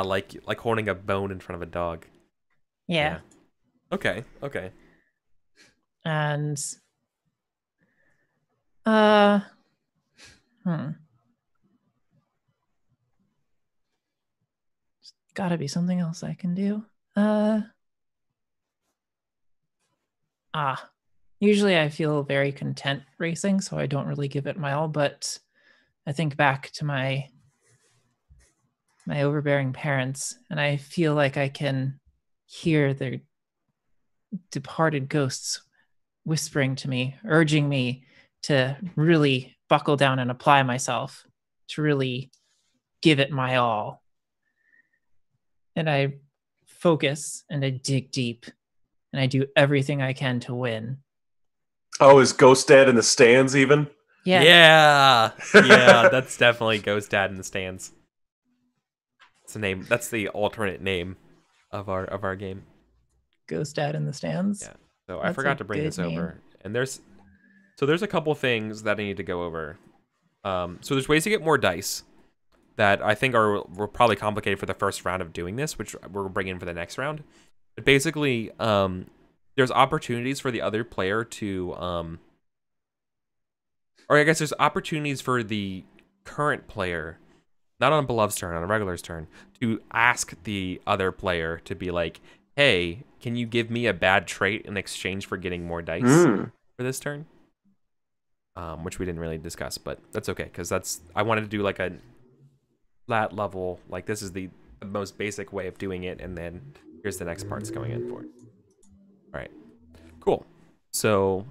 like holding a bone in front of a dog. Yeah. Okay. And gotta be something else I can do. Usually I feel very content racing, so I don't really give it my all, but I think back to my overbearing parents, and I feel like I can hear their departed ghosts whispering to me, urging me to really buckle down and apply myself, to really give it my all. And I focus and I dig deep and I do everything I can to win. Oh, is Ghost Dad in the stands even? Yeah. Yeah, that's definitely Ghost Dad in the stands. That's the name. That's the alternate name of our game. Ghost Dad in the stands. Yeah. So I forgot to bring this over. And there's a couple things that I need to go over. So there's ways to get more dice that I think were probably complicated for the first round of doing this, which we're bringing for the next round. But basically, there's opportunities for the other player to, or I guess there's opportunities for the current player, not on Beloved's turn, on a regular's turn, to ask the other player to be like, hey, can you give me a bad trait in exchange for getting more dice for this turn? Which we didn't really discuss, but that's okay, because I wanted to do like a that level, like this is the most basic way of doing it, and then here's the next parts going in for it. All right, cool. So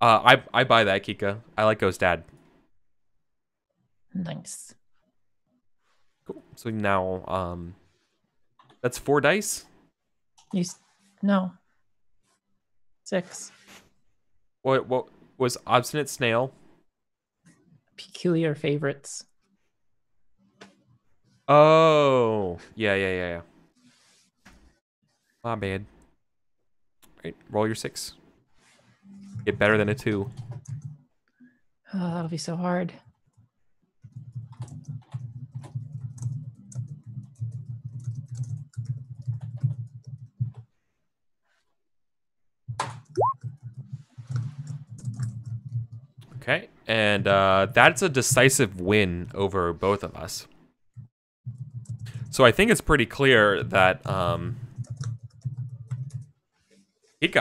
I buy that, Kika. I like Ghost Dad. Nice. Cool. So now that's 4 dice. No. 6. What was Obstinate Snail? Peculiar favorites. Oh, yeah. My bad. Right, roll your 6. Get better than a 2. Oh, that'll be so hard. Okay, and that's a decisive win over both of us. So I think it's pretty clear that Hika,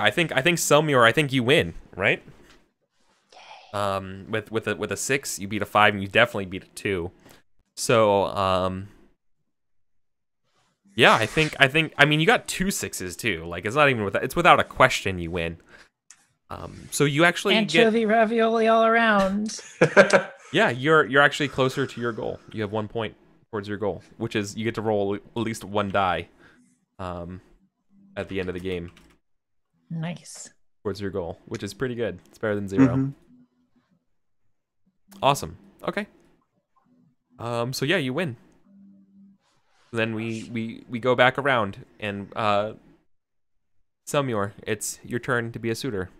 I think Selmior, I think you win, right? With a 6, you beat a 5, and you definitely beat a 2. So yeah, I mean you got 2 6s too. Like it's not even it's without a question you win. So you actually anchovy ravioli all around. Yeah, you're actually closer to your goal. You have 1 point towards your goal, which is you get to roll at least one die at the end of the game Nice. towards your goal, which is pretty good. It's better than 0. Mm-hmm. Awesome. Okay. So yeah, you win. Then we go back around and Selmior, it's your turn to be a suitor.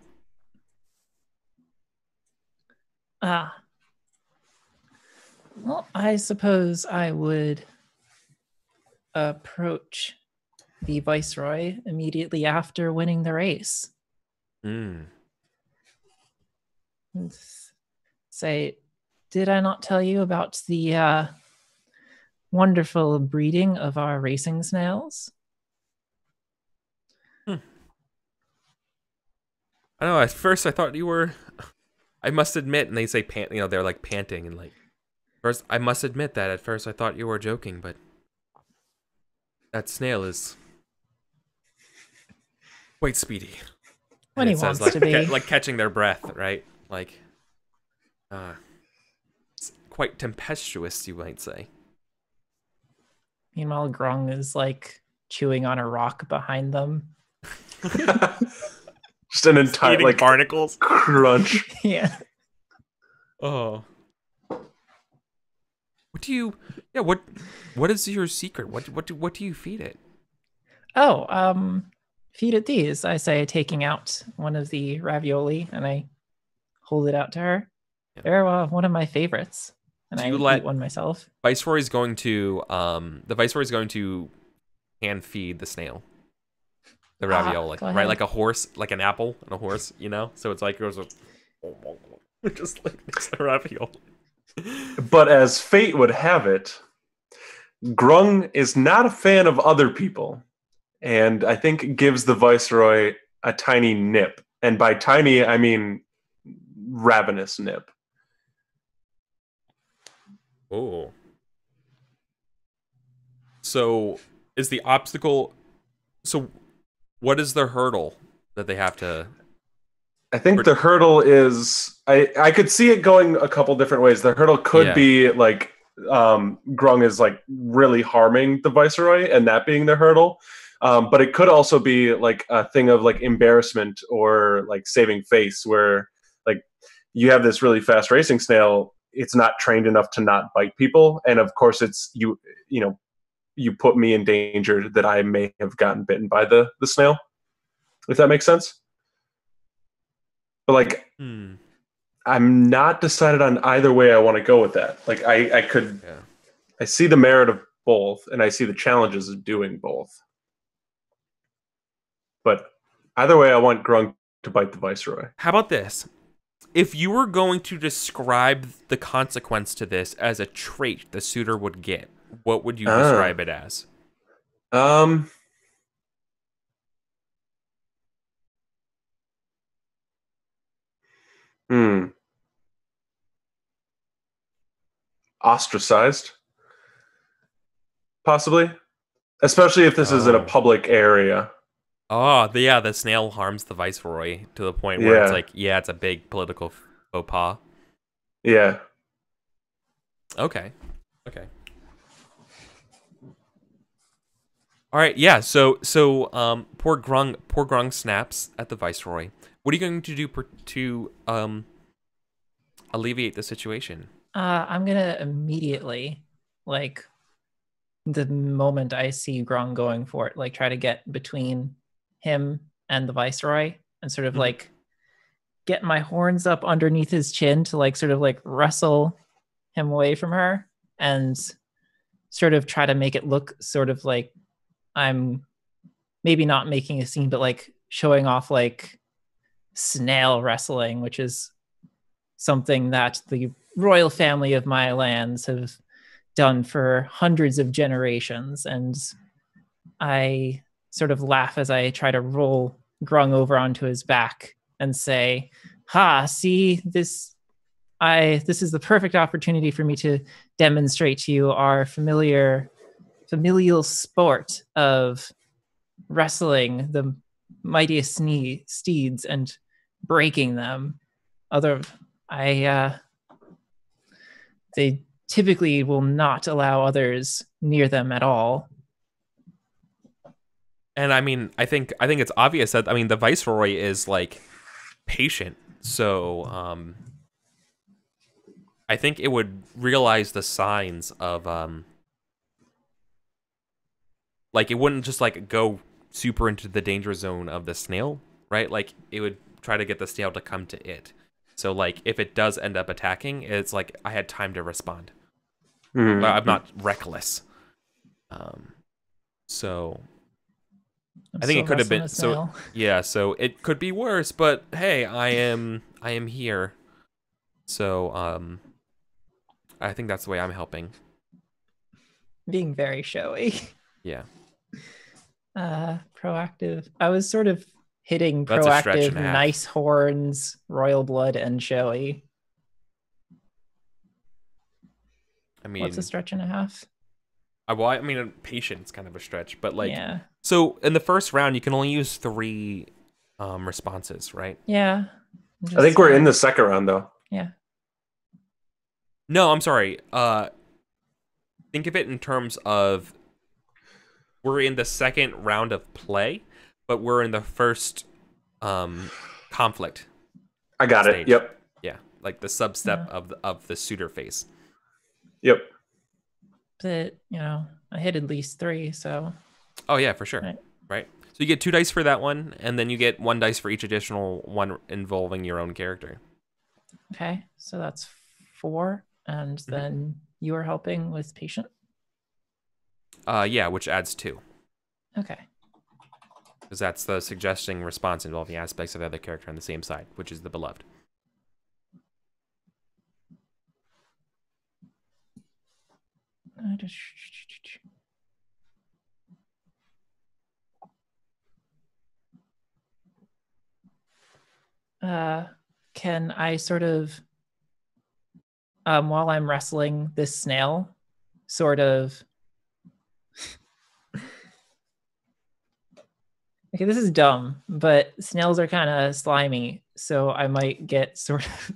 Well, I suppose I would approach the Viceroy immediately after winning the race. Mm. And say, did I not tell you about the wonderful breeding of our racing snails? I don't know. At first, I thought you were. I must admit, and they say pant. You know, they're like panting and like. First, I must admit that at first I thought you were joking, but that snail is quite speedy. When he says, wants to be. Like catching their breath, right? Like, it's quite tempestuous, you might say. Meanwhile, Grung is like chewing on a rock behind them. Just an entire like barnacles crunch. Yeah. Oh. What do you? Yeah. What is your secret? What do you feed it? Oh, feed it these. I say, taking out one of the ravioli, and I hold it out to her. Yeah. They're one of my favorites, and I eat one myself. Viceroy's going to the Viceroy's going to hand feed the snail the ravioli, right? Like a horse, like an apple and a horse, you know. So it's like it goes just like it's a ravioli. But as fate would have it, Grung is not a fan of other people, and I think gives the Viceroy a tiny nip. And by tiny, I mean ravenous nip. Oh. So is the obstacle... So what is the hurdle that they have to... I think the hurdle is... I could see it going a couple different ways. The hurdle could be like Grung is like really harming the Viceroy and that being the hurdle. But it could also be like a thing of like embarrassment or like saving face where like you have this really fast racing snail. It's not trained enough to not bite people. And of course it's you know, you put me in danger that I may have gotten bitten by the snail, if that makes sense. But like, I'm not decided on either way I want to go with that. Like I could, I see the merit of both and I see the challenges of doing both. But either way, I want Grung to bite the Viceroy. How about this? If you were going to describe the consequence to this as a trait the suitor would get, what would you describe it as? Ostracized, possibly, especially if this is in a public area. Oh, the snail harms the Viceroy to the point where it's like, it's a big political faux pas. Yeah. Okay. All right. Yeah. So poor Grung snaps at the Viceroy. What are you going to do to alleviate the situation? I'm gonna immediately, like, the moment I see Grung going for it, like, try to get between him and the Viceroy and sort of like get my horns up underneath his chin to like sort of like wrestle him away from her and sort of try to make it look sort of like I'm maybe not making a scene, but like showing off like snail wrestling, which is something that the royal family of my lands have done for hundreds of generations. And I sort of laugh as I try to roll Grung over onto his back and say, see, this is the perfect opportunity for me to demonstrate to you our familial sport of wrestling the mightiest steeds and breaking them. I they typically will not allow others near them at all. And I mean, I think it's obvious that, I mean, the Viceroy is like patient, so I think it would realize the signs of like, it wouldn't just like go super into the danger zone of the snail, right? Like, it would try to get the snail to come to it. So like, if it does end up attacking, it's like I had time to respond. Mm-hmm. But I'm not reckless. So I think it could have been so. Yeah, so it could be worse, but hey, I am here. So I think that's the way I'm helping. Being very showy. Yeah. Proactive. I was sort of hitting That's a stretch proactive, and a half. nice horns, royal blood, and showy. I mean, What's a stretch and a half? Well, I mean, patience kind of a stretch, but like, yeah. So in the first round, you can only use 3 responses, right? Yeah. I think we're in the second round, though. Yeah. No, I'm sorry. Think of it in terms of we're in the second round of play, but we're in the first conflict. I got stage. it. Yep. Yeah, like the sub-step of the suitor phase. Yep. But, you know, I hit at least 3, so... Oh, yeah, for sure. Right. So you get 2 dice for that one, and then you get 1 dice for each additional one involving your own character. Okay, so that's 4, and then you are helping with patient? Yeah, which adds 2. Okay. Because that's the suggesting response involving aspects of the other character on the same side, which is the beloved. Can I sort of, while I'm wrestling this snail, sort of... Okay, this is dumb, but snails are kind of slimy, so I might get sort of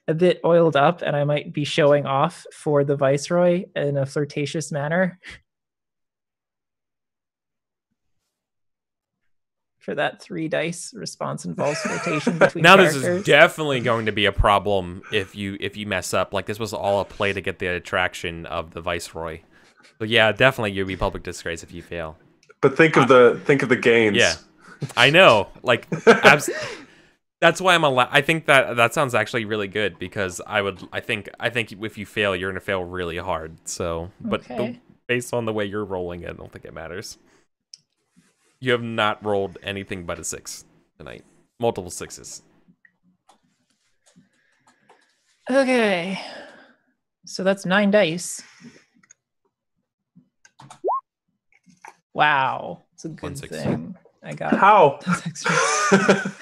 a bit oiled up, and I might be showing off for the Viceroy in a flirtatious manner. For that 3 dice response involves flirtation between now characters. This is definitely going to be a problem if you mess up. Like, this was all a play to get the attraction of the Viceroy. So yeah, definitely you'd be public disgrace if you fail. But think of the gains. Yeah, I know. Like, that's why I think that sounds actually really good, because I think if you fail, you're gonna fail really hard. So, but based on the way you're rolling it, I don't think it matters. You have not rolled anything but a 6 tonight. Multiple 6s. Okay. So that's 9 dice. Wow. It's a good thing. I got... How? That's extra.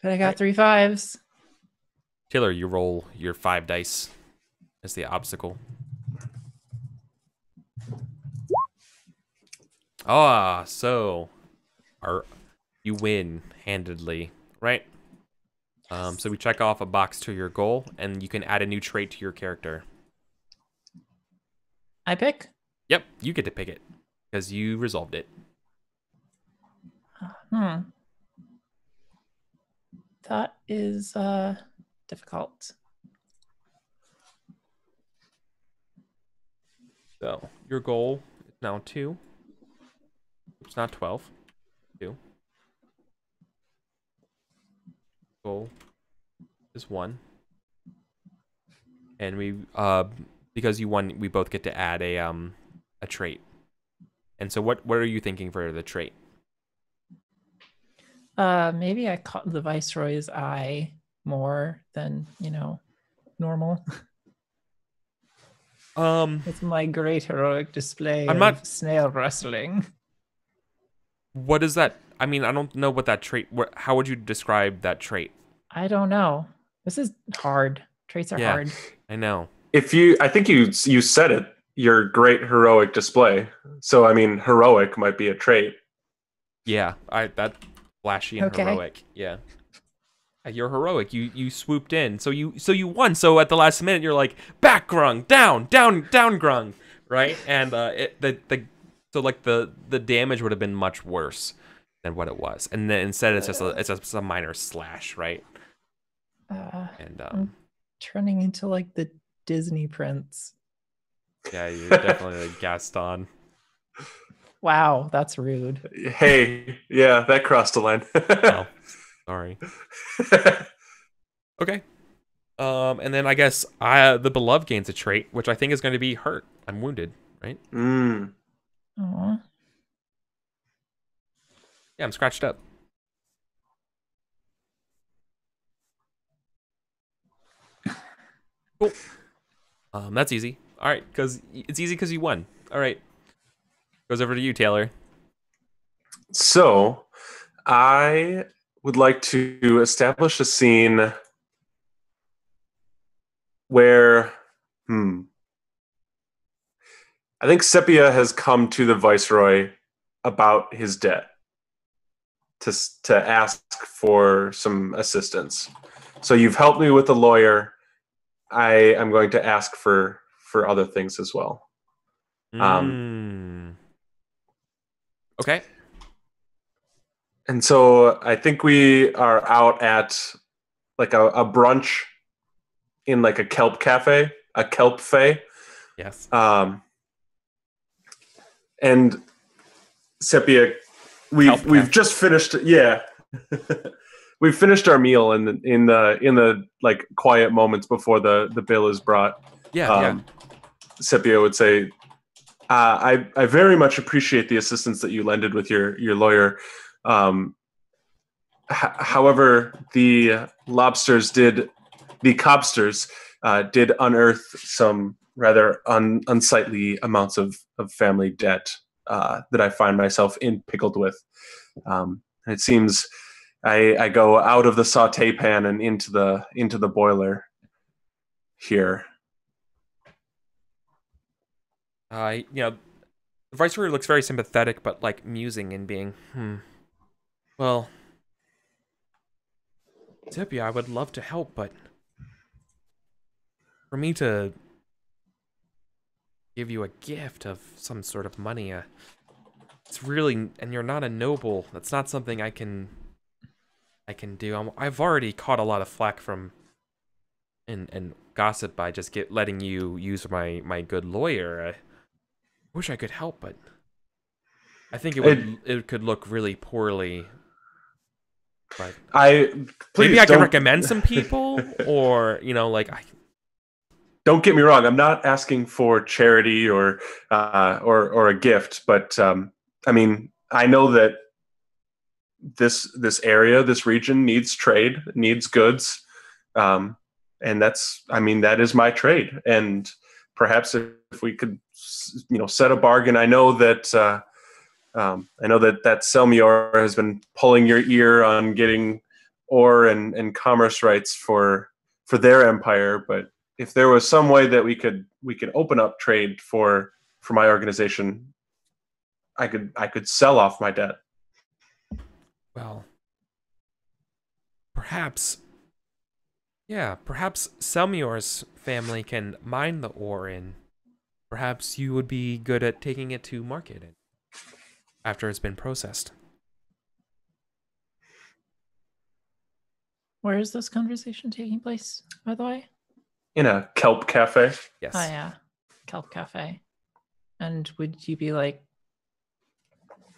But I got 3 5s. Taylor, you roll your 5 dice as the obstacle. So you win handedly, right? So we check off a box to your goal, and you can add a new trait to your character. I pick? Yep, you get to pick it because you resolved it. That is difficult. So your goal is now 2. It's not 12. 2. Goal is 1. And we because you won, we both get to add a trait. And so what are you thinking for the trait? Maybe I caught the Viceroy's eye more than, normal. It's my great heroic display of snail wrestling. What is that? I mean, I don't know what that trait... How would you describe that trait? I don't know. This is hard. Traits are hard. I know. I think you said it. Your great heroic display. So I mean, heroic might be a trait. Yeah, that flashy and heroic. Yeah. You're heroic. You swooped in. So you won. So at the last minute, you're like, back Grung, down Grung, right? And so like the damage would have been much worse than what it was. And then instead it's just a minor slash, right? And I'm turning into like the Disney prince. yeah, you're definitely like Gaston. Wow, that's rude. Hey, yeah, that crossed the line. Oh, sorry. Okay. And then I guess the beloved gains a trait, which I think is going to be hurt. I'm wounded, right? Mm. Aww. Yeah, I'm scratched up. Cool. That's easy. All right, because it's easy because you won. All right. Goes over to you, Taylor. So, I would like to establish a scene where, I think Sepia has come to the Viceroy about his debt to ask for some assistance. So you've helped me with the lawyer. I am going to ask for other things as well. Okay. And so I think we are out at like a brunch in like a kelp cafe, a kelp fae. Yes. And Sepia, we've just finished. Yeah, we've finished our meal in the like quiet moments before the bill is brought. Yeah. Sepia would say, I very much appreciate the assistance that you lended with your lawyer. However, the cobsters did unearth some rather unsightly amounts of family debt that I find myself pickled with. It seems I go out of the saute pan and into the boiler here. The Viceroy looks very sympathetic, but like musing and being, well, Sepia, I would love to help, but for me to give you a gift of some sort of money, it's really, and you're not a noble. That's not something I can do. I've already caught a lot of flack from and gossip by just letting you use my good lawyer. I wish I could help, but I think it could look really poorly. But maybe I can recommend some people, or Don't get me wrong. I'm not asking for charity or a gift, but I mean, I know that this area, this region needs trade, needs goods, and that is my trade. And perhaps if we could, set a bargain. I know that Selmior has been pulling your ear on getting ore and commerce rights for their empire, but if there was some way that we could open up trade for my organization, I could sell off my debt. Well, perhaps Selmior's family can mine the ore, and perhaps you would be good at taking it to market after it's been processed. Where is this conversation taking place, by the way? In a kelp cafe. Yes. Oh yeah, kelp cafe. And would you be like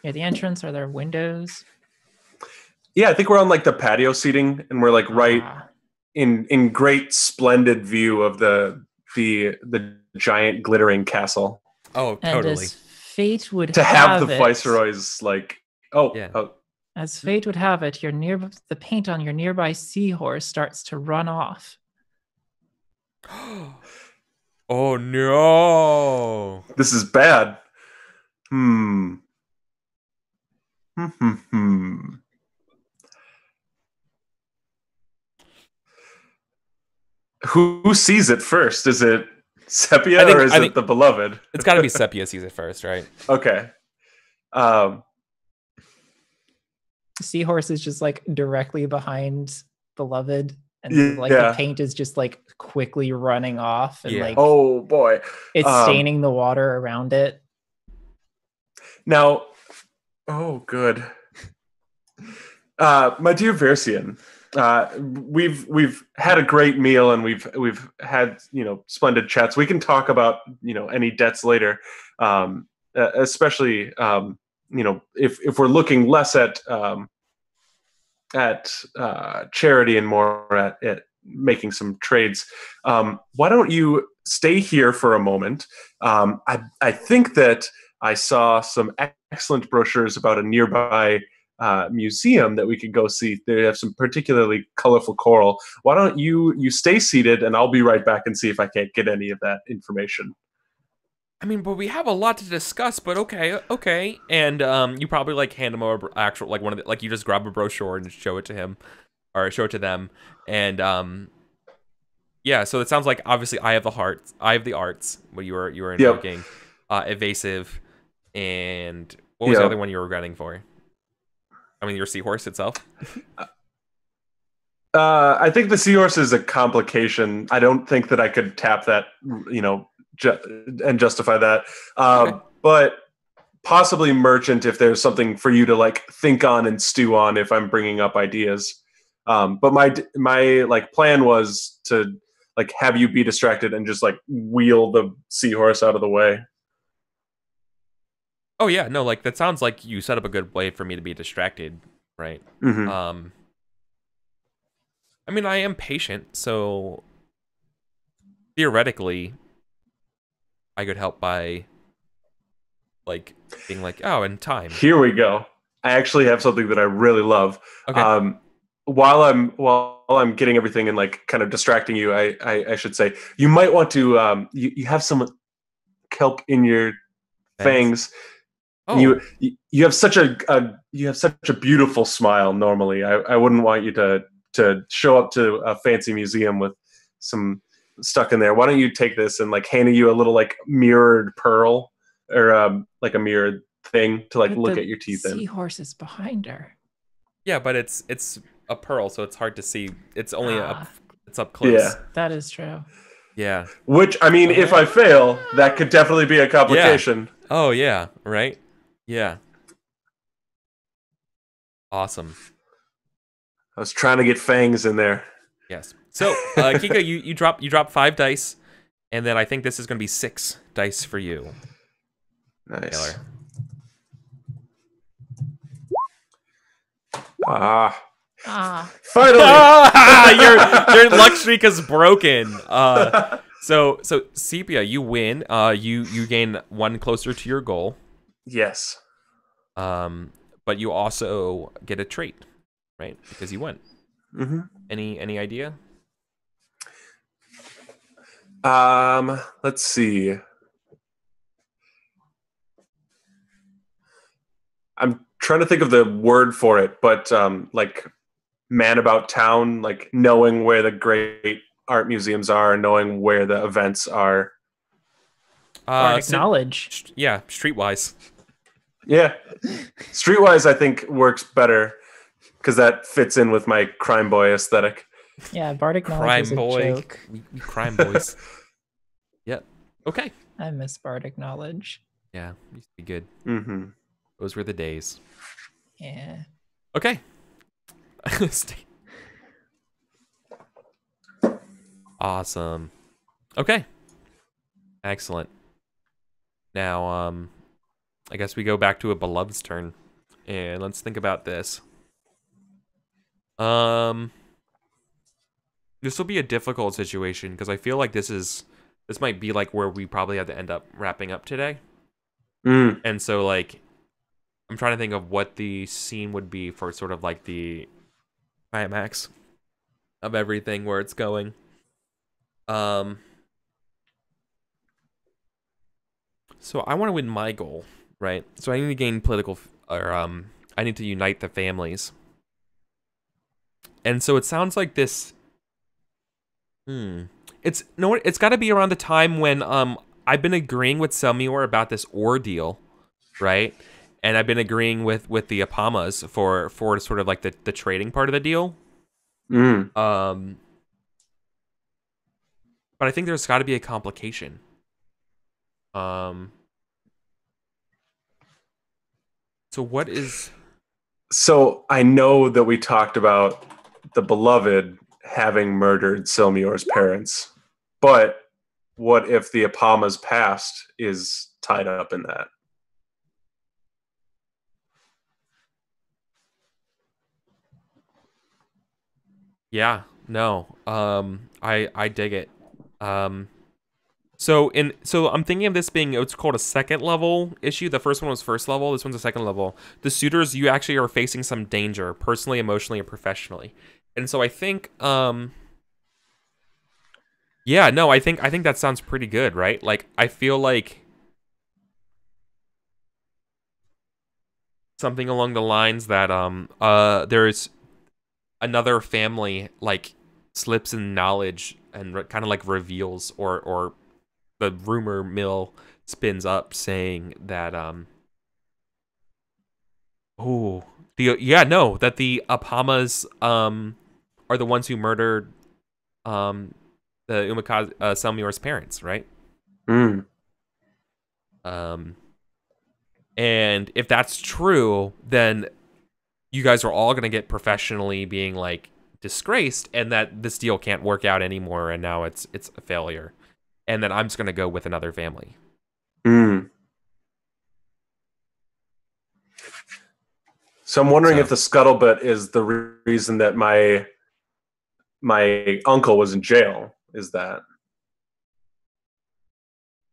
near the entrance? Are there windows? Yeah, I think we're on like the patio seating, and we're like right in great splendid view of the giant glittering castle. Oh, totally. And as fate would to have the Viceroy's like as fate would have it, the paint on your nearby seahorse starts to run off. Oh no! This is bad. Who sees it first? Is it Sepia or is it the beloved? It's got to be Sepia sees it first, right? Okay. Seahorse is just like directly behind beloved, and like the paint is just like quickly running off, and like oh boy, it's staining the water around it. Now, oh good, my dear Versian, we've had a great meal, and we've had splendid chats. We can talk about any debts later, especially if we're looking less at charity and more at making some trades. Why don't you stay here for a moment? I think that I saw some excellent brochures about a nearby museum that we could go see. They have some particularly colorful coral. Why don't you stay seated, and I'll be right back and see if I can't get any of that information. I mean, but we have a lot to discuss, but okay. And you probably like hand him over actual like one of the, like you just grab a brochure and show it to him or show it to them. And yeah, so it sounds like obviously I have the arts, what you were invoking, evasive, and what was the other one you were running for? I mean, your seahorse itself. I think the seahorse is a complication. I don't think that I could tap that, and justify that. Okay. But possibly merchant if there's something for you to like think on and stew on if I'm bringing up ideas. But my like plan was to like have you be distracted and just like wheel the seahorse out of the way. Oh yeah, no, like that sounds like you set up a good way for me to be distracted, right? Mm-hmm. I mean, I am patient, so theoretically, I could help by like being like, oh, in time. Here we go. I actually have something that I really love. Okay. While I'm getting everything and like kind of distracting you, I should say you might want to you have some kelp in your fangs. Oh. You have such a beautiful smile. Normally, I wouldn't want you to show up to a fancy museum with some stuck in there. Why don't you take this and like handing you a little like mirrored pearl or like a mirrored thing to like look at your teeth in. Seahorse is behind her. Yeah, but it's a pearl, so it's hard to see. It's only it's up close. Yeah, that is true. Yeah. Which I mean, if I fail, that could definitely be a complication. Yeah. Oh yeah, right. Yeah. Awesome. I was trying to get fangs in there. Yes. So, Kika, you drop 5 dice, and then I think this is going to be 6 dice for you. Nice. Taylor. Finally! your luck streak is broken. So Sepia, you win. You gain 1 closer to your goal. Yes. But you also get a trait, right? Because you win. Mm-hmm. Any idea? Let's see. I'm trying to think of the word for it, but like man about town, like knowing where the great art museums are, knowing where the events are. Knowledge. Yeah, streetwise. Yeah, streetwise I think works better because that fits in with my crime boy aesthetic. Yeah, bardic knowledge Crime is a boy. joke. We crime boys. Yep. Okay. I miss bardic knowledge. Yeah, used to be good. Mm-hmm. Those were the days. Yeah. Okay. Awesome. Okay. Excellent. Now, I guess we go back to a beloved's turn, and let's think about this. This will be a difficult situation because I feel like this might be like where we probably have to end up wrapping up today. And so like I'm trying to think of what the scene would be for sort of like the climax of everything where it's going. So I want to win my goal, right? So I need to gain political or I need to unite the families. And so it sounds like this it's got to be around the time when I've been agreeing with Selmior about this ordeal, right? And I've been agreeing with the Apamas for sort of like the trading part of the deal. Mm. But I think there's got to be a complication. So what is? So I know that we talked about the beloved having murdered Silmior's parents, but what if the Apama's past is tied up in that? Yeah, no. I dig it. So I'm thinking of this being it's called a second level issue. The first one was first level. This one's a second level. The suitors, you actually are facing some danger, personally, emotionally, and professionally. And so I think yeah, no, I think that sounds pretty good, right? Like I feel like something along the lines that there's another family like slips in knowledge and kind of like reveals or the rumor mill spins up saying that that the Apamas are the ones who murdered the Umikaze Selmior's parents, right? Mm. And if that's true, then you guys are all gonna get professionally being like disgraced, and that this deal can't work out anymore, and now it's a failure, and then I'm just gonna go with another family. Mm. So I'm wondering if the scuttlebutt is the reason that my uncle was in jail. Is that?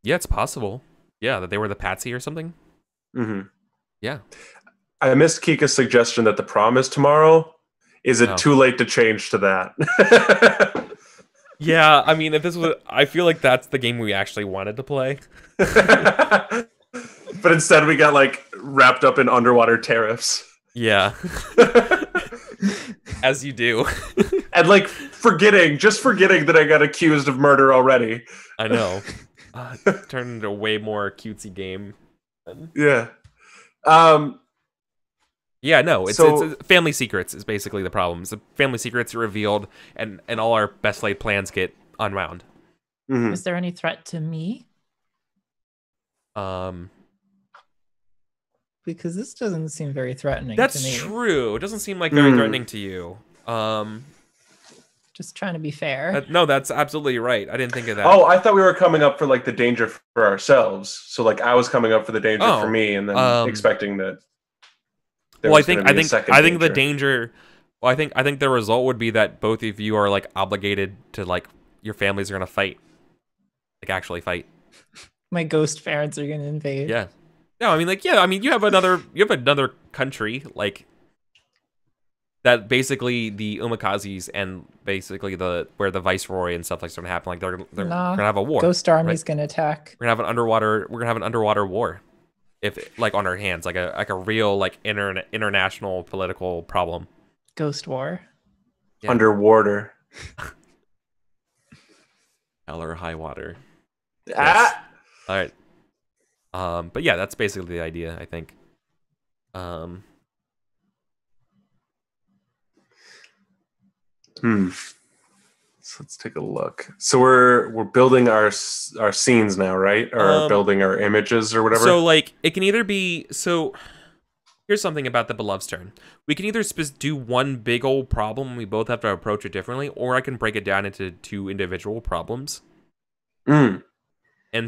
Yeah, it's possible. Yeah, that they were the patsy or something. Mm-hmm. Yeah. I missed Kika's suggestion that the prom is tomorrow. Is it too late to change to that? Yeah, I mean, if this was, I feel like that's the game we actually wanted to play. But instead, we got like wrapped up in underwater tariffs. Yeah. As you do. And like just forgetting that I got accused of murder already. I know. Turned into a way more cutesy game. Yeah. Yeah, no, it's family secrets is basically the problem. So family secrets are revealed, and all our best laid plans get unwound. Mm-hmm. Is there any threat to me? Because this doesn't seem very threatening. That's to me. True. It doesn't seem like very threatening to you. Just trying to be fair. No, that's absolutely right. I didn't think of that. Oh, I thought we were coming up for like the danger for ourselves. So like I was coming up for the danger for me, and then expecting that. Well, I think the danger. Well, I think the result would be that both of you are like obligated to like your families are gonna fight, like actually fight. My ghost parents are gonna invade. Yeah. No, I mean like yeah. I mean you have another country like that. Basically, the Umakazes and basically where the viceroy and stuff like gonna happen. Like they're gonna have a war. Ghost army's gonna attack. We're gonna have an underwater war. If like on our hands, like a real like international political problem. Ghost war. Yeah. Underwater. Hell or high water. Ah. Yes. All right. But yeah, that's basically the idea, I think. So let's take a look. So we're building our scenes now, right? Or building our images or whatever. So like it can either be here's something about the Beloved's turn. We can either do one big old problem and we both have to approach it differently, or I can break it down into two individual problems. And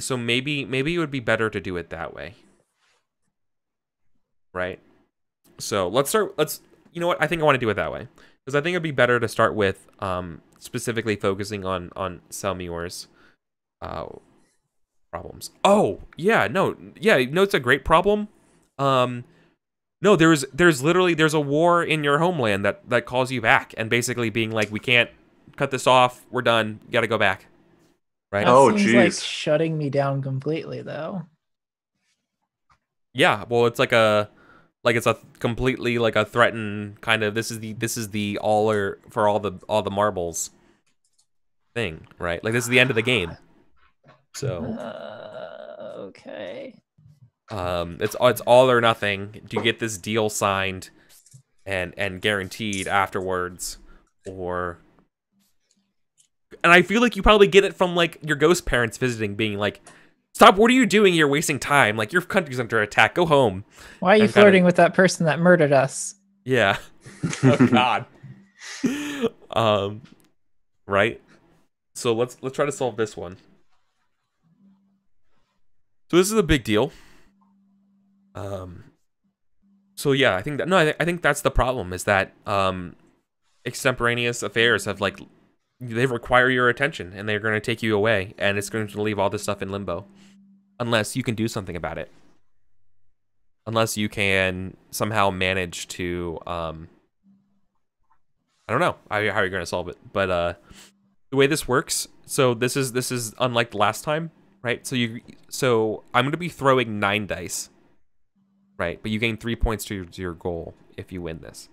so maybe it would be better to do it that way. Right? So let's you know what? I think I want to do it that way. Because I think it'd be better to start with specifically focusing on Selmior's problems. Oh, yeah, no, it's a great problem. No, there's a war in your homeland that calls you back, and basically being like, we can't cut this off, we're done, you gotta go back. Right? That seems like shutting me down completely, though. Yeah, well, it's it's a completely like a threatened kind of this is the all the marbles thing, right? Like this is the end of the game. So okay. It's all or nothing. Do you get this deal signed and guaranteed afterwards, or... And I feel like you probably get it from, like, your ghost parents visiting, being like, stop, what are you doing? You're wasting time. Like, your country's under attack. Go home. Why are you And flirting kinda... with that person that murdered us? Yeah. Oh, God. Right? So let's try to solve this one. So this is a big deal. So yeah, I think that I think that's the problem, is that extemporaneous affairs have, like, they require your attention, and they're going to take you away, and it's going to leave all this stuff in limbo unless you can do something about it. Unless you can somehow manage to I don't know how you're going to solve it, but the way this works, so this is unlike the last time, right? So I'm going to be throwing 9 dice. Right, but you gain 3 points to your goal if you win this.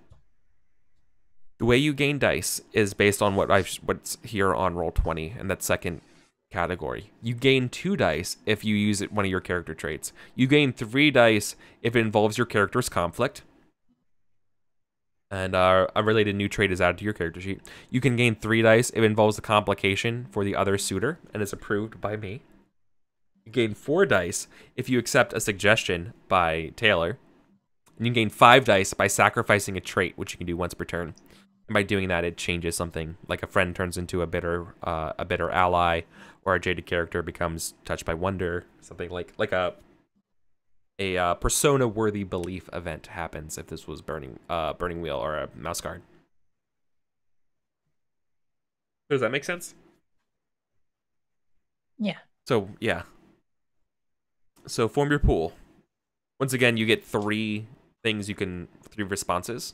The way you gain dice is based on what's here on Roll20 in that second category. You gain 2 dice if you use one of your character traits. You gain 3 dice if it involves your character's conflict. And a related new trait is added to your character sheet. You can gain 3 dice if it involves the complication for the other suitor and is approved by me. You gain 4 dice if you accept a suggestion by Taylor. And you gain 5 dice by sacrificing a trait, which you can do once per turn. And by doing that, it changes something. Like a friend turns into a bitter ally, or a jaded character becomes touched by wonder. Something like a persona-worthy belief event happens if this was Burning Wheel or a mouse guard. Does that make sense? Yeah. So, yeah. So form your pool. Once again, you get 3 things you can, 3 responses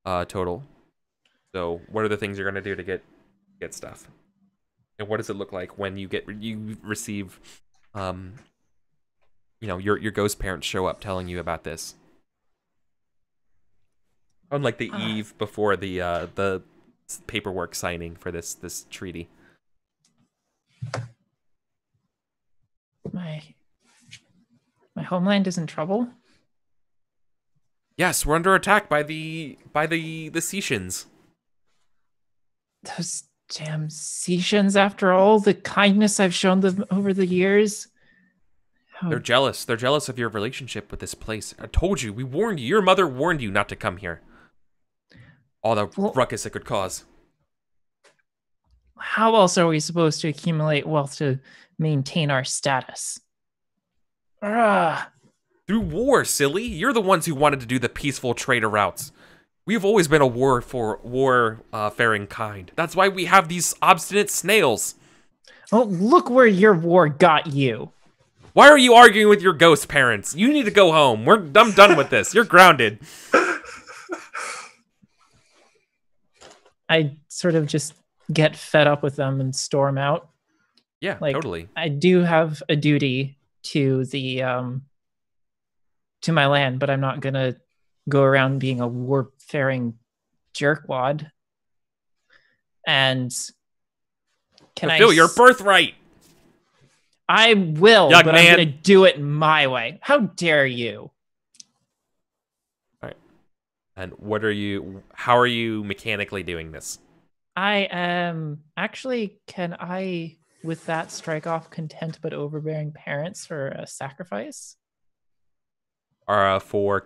total. So what are the things you're gonna do to get stuff? And what does it look like when you receive your ghost parents show up telling you about this? Unlike the eve before the paperwork signing for this treaty. My homeland is in trouble? Yes, we're under attack by the Seashins. Those damn Seashins, after all the kindness I've shown them over the years. They're jealous. They're jealous of your relationship with this place. I told you. We warned you. Your mother warned you not to come here. All the ruckus it could cause. How else are we supposed to accumulate wealth to maintain our status? Through war, silly. You're the ones who wanted to do the peaceful trader routes. We've always been a war-faring kind. That's why we have these obstinate snails. Oh, look where your war got you. Why are you arguing with your ghost parents? You need to go home. I'm done with this. You're grounded. I sort of just get fed up with them and storm out. Yeah, totally. I do have a duty to the to my land, but I'm not gonna go around being a warfaring jerkwad. And fulfill your birthright. I will, Young but man. I'm gonna do it my way. How dare you? All right. And how are you mechanically doing this? I am actually, can I with that strike off content but overbearing parents for a sacrifice? Or for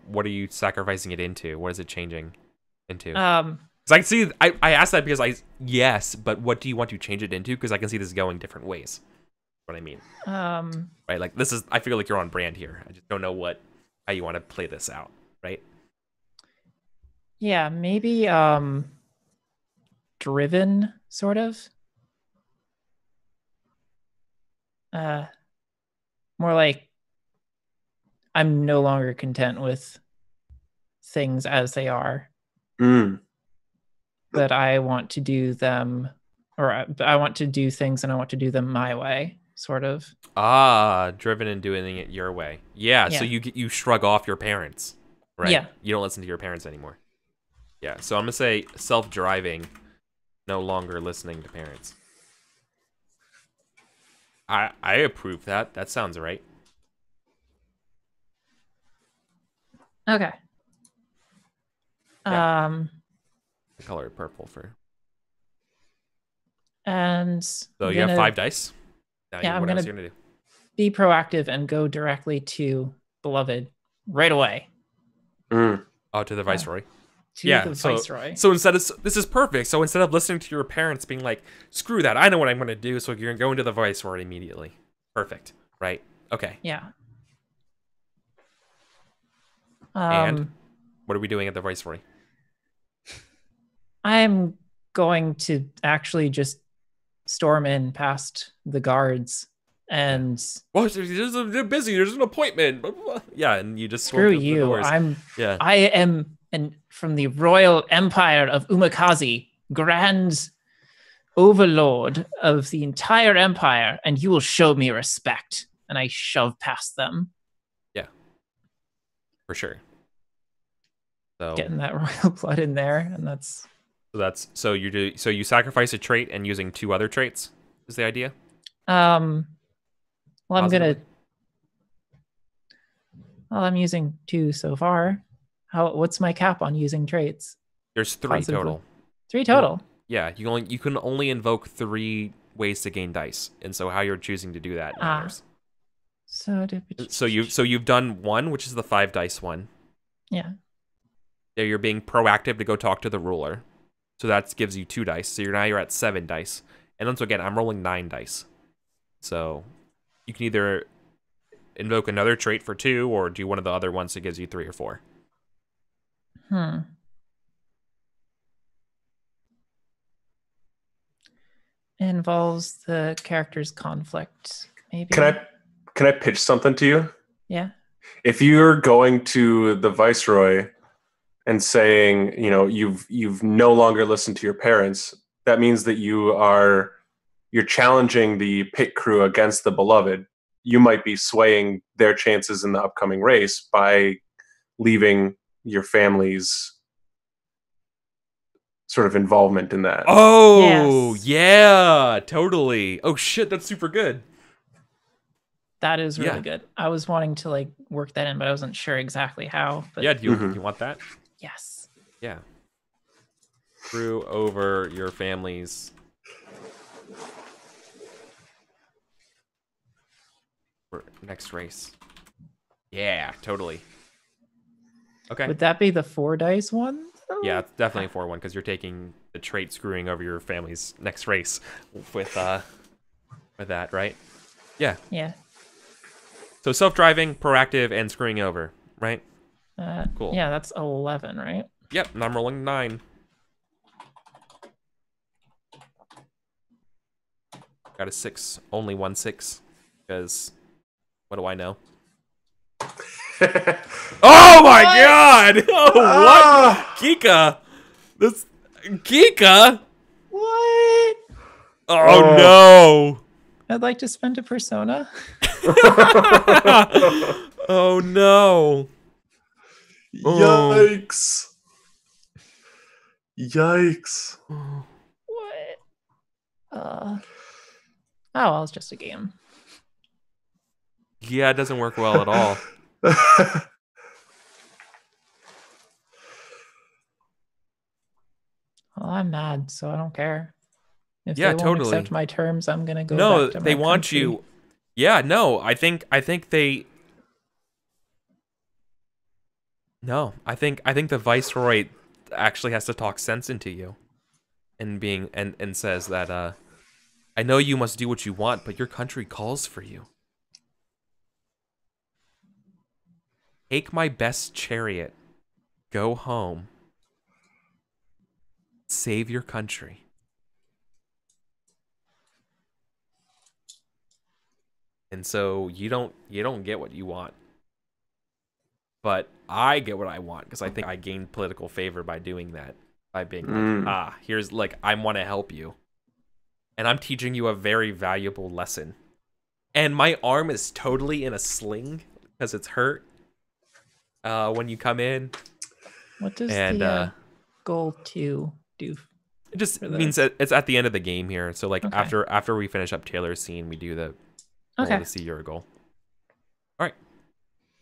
what are you sacrificing it into? What is it changing into? Because I can see, I asked that because yes, but what do you want to change it into? Because I can see this going different ways. What I mean. Right, like this is, I feel like you're on brand here. I just don't know how you want to play this out, right? Yeah, maybe driven, sort of. More like I'm no longer content with things as they are. But I want to do them, or I want to do things and I want to do them my way, sort of. Driven and doing it your way. Yeah, so you shrug off your parents, right? Yeah. You don't listen to your parents anymore. Yeah, so I'm going to say self-driving, no longer listening to parents. I approve that. That sounds right. Okay. Yeah. The color purple for. And So you have 5 dice. Now Yeah, what else are you gonna do? Be proactive and go directly to Beloved right away. Mm. Oh, to the Viceroy. The Viceroy. So this is perfect. So instead of listening to your parents being like, "Screw that, I know what I'm gonna do," so you're going to the Viceroy immediately. Perfect. Right. Okay. Yeah. And what are we doing at the Viceroy? I'm going to actually just storm in past the guards and well, they're busy. There's an appointment. Yeah, and you just screw you. I am from the royal empire of Umakazi, grand overlord of the entire empire, and you will show me respect. And I shove past them. Yeah, for sure. So getting that royal blood in there, and so you sacrifice a trait and using 2 other traits is the idea. Well, I'm using 2 so far. What's my cap on using traits? There's 3 total. 3 total. Yeah, you can only invoke 3 ways to gain dice, and so how you're choosing to do that matters. So you've done 1, which is the 5 dice one. Yeah. There you're being proactive to go talk to the ruler, so that gives you 2 dice. So you're at 7 dice, and once again I'm rolling 9 dice. So you can either invoke another trait for 2, or do one of the other ones that gives you 3 or 4. Involves the character's conflict, maybe. Can I pitch something to you? Yeah. If you're going to the Viceroy and saying, you've no longer listened to your parents, that means that you're challenging the pit crew against the Beloved. You might be swaying their chances in the upcoming race by leaving your family's sort of involvement in that. Oh, yes. Yeah, totally. Oh shit, that's super good. That is really good. I was wanting to work that in, but I wasn't sure exactly how. But yeah, do you want that? Yes. Yeah. Screw over your family's next race. Yeah, totally. Okay. Would that be the 4 dice one? Yeah, it's definitely a 4-1 because you're taking the trait screwing over your family's next race with that, right? Yeah. Yeah. So self-driving, proactive, and screwing over, right? Cool. Yeah, that's 11, right? Yep, and I'm rolling 9. Got a 6, only 1 6, because what do I know? Oh my god! Oh, what? Kika! Kika? What? Oh no! I'd like to spend a persona. Oh no! Yikes! Yikes! What? Oh, well, it's just a game. Yeah, it doesn't work well at all. Well, I'm mad, so I don't care. If yeah, they won't accept my terms, I'm gonna go. No, back to they my want country. you. Yeah, no, I think they. No, I think the Viceroy actually has to talk sense into you, and says that I know you must do what you want, but your country calls for you. Take my best chariot, go home, save your country. And so you don't get what you want. But I get what I want because I think I gained political favor by doing that. By being like, here's I want to help you. And I'm teaching you a very valuable lesson. And my arm is totally in a sling because it's hurt when you come in. What does the goal 2 do? It just means that it's at the end of the game here. So after we finish up Taylor's scene, we do the roll to see your goal. All right.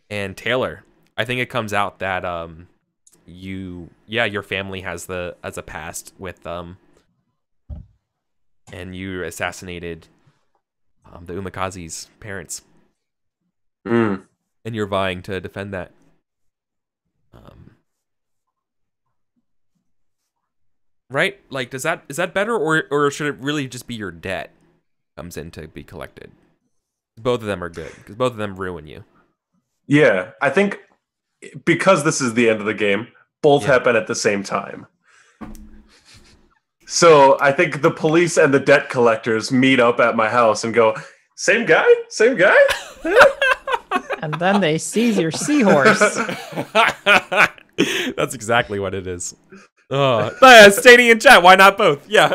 And Taylor, I think it comes out that your family has a past with and you assassinated the Umikaze's parents. Mm. And you're vying to defend that. Right? Like, is that better, or should it really just be your debt comes in to be collected? Both of them are good because both of them ruin you. Yeah, I think because this is the end of the game, both happen at the same time. So I think the police and the debt collectors meet up at my house and go, "Same guy, same guy." And then they seize your seahorse. That's exactly what it is. Stating in chat, why not both? Yeah.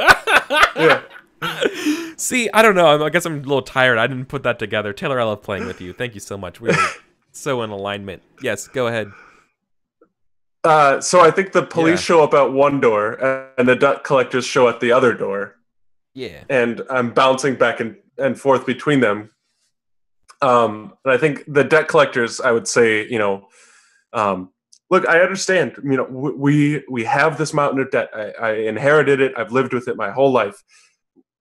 Yeah. See, I don't know. I guess I'm a little tired. I didn't put that together. Taylor, I love playing with you. Thank you so much. We were so in alignment. Yes, go ahead. So I think the police show up at one door and the debt collectors show at the other door. Yeah. And I'm bouncing back and forth between them. And I think the debt collectors, I would say, look, I understand, we have this mountain of debt. I inherited it. I've lived with it my whole life.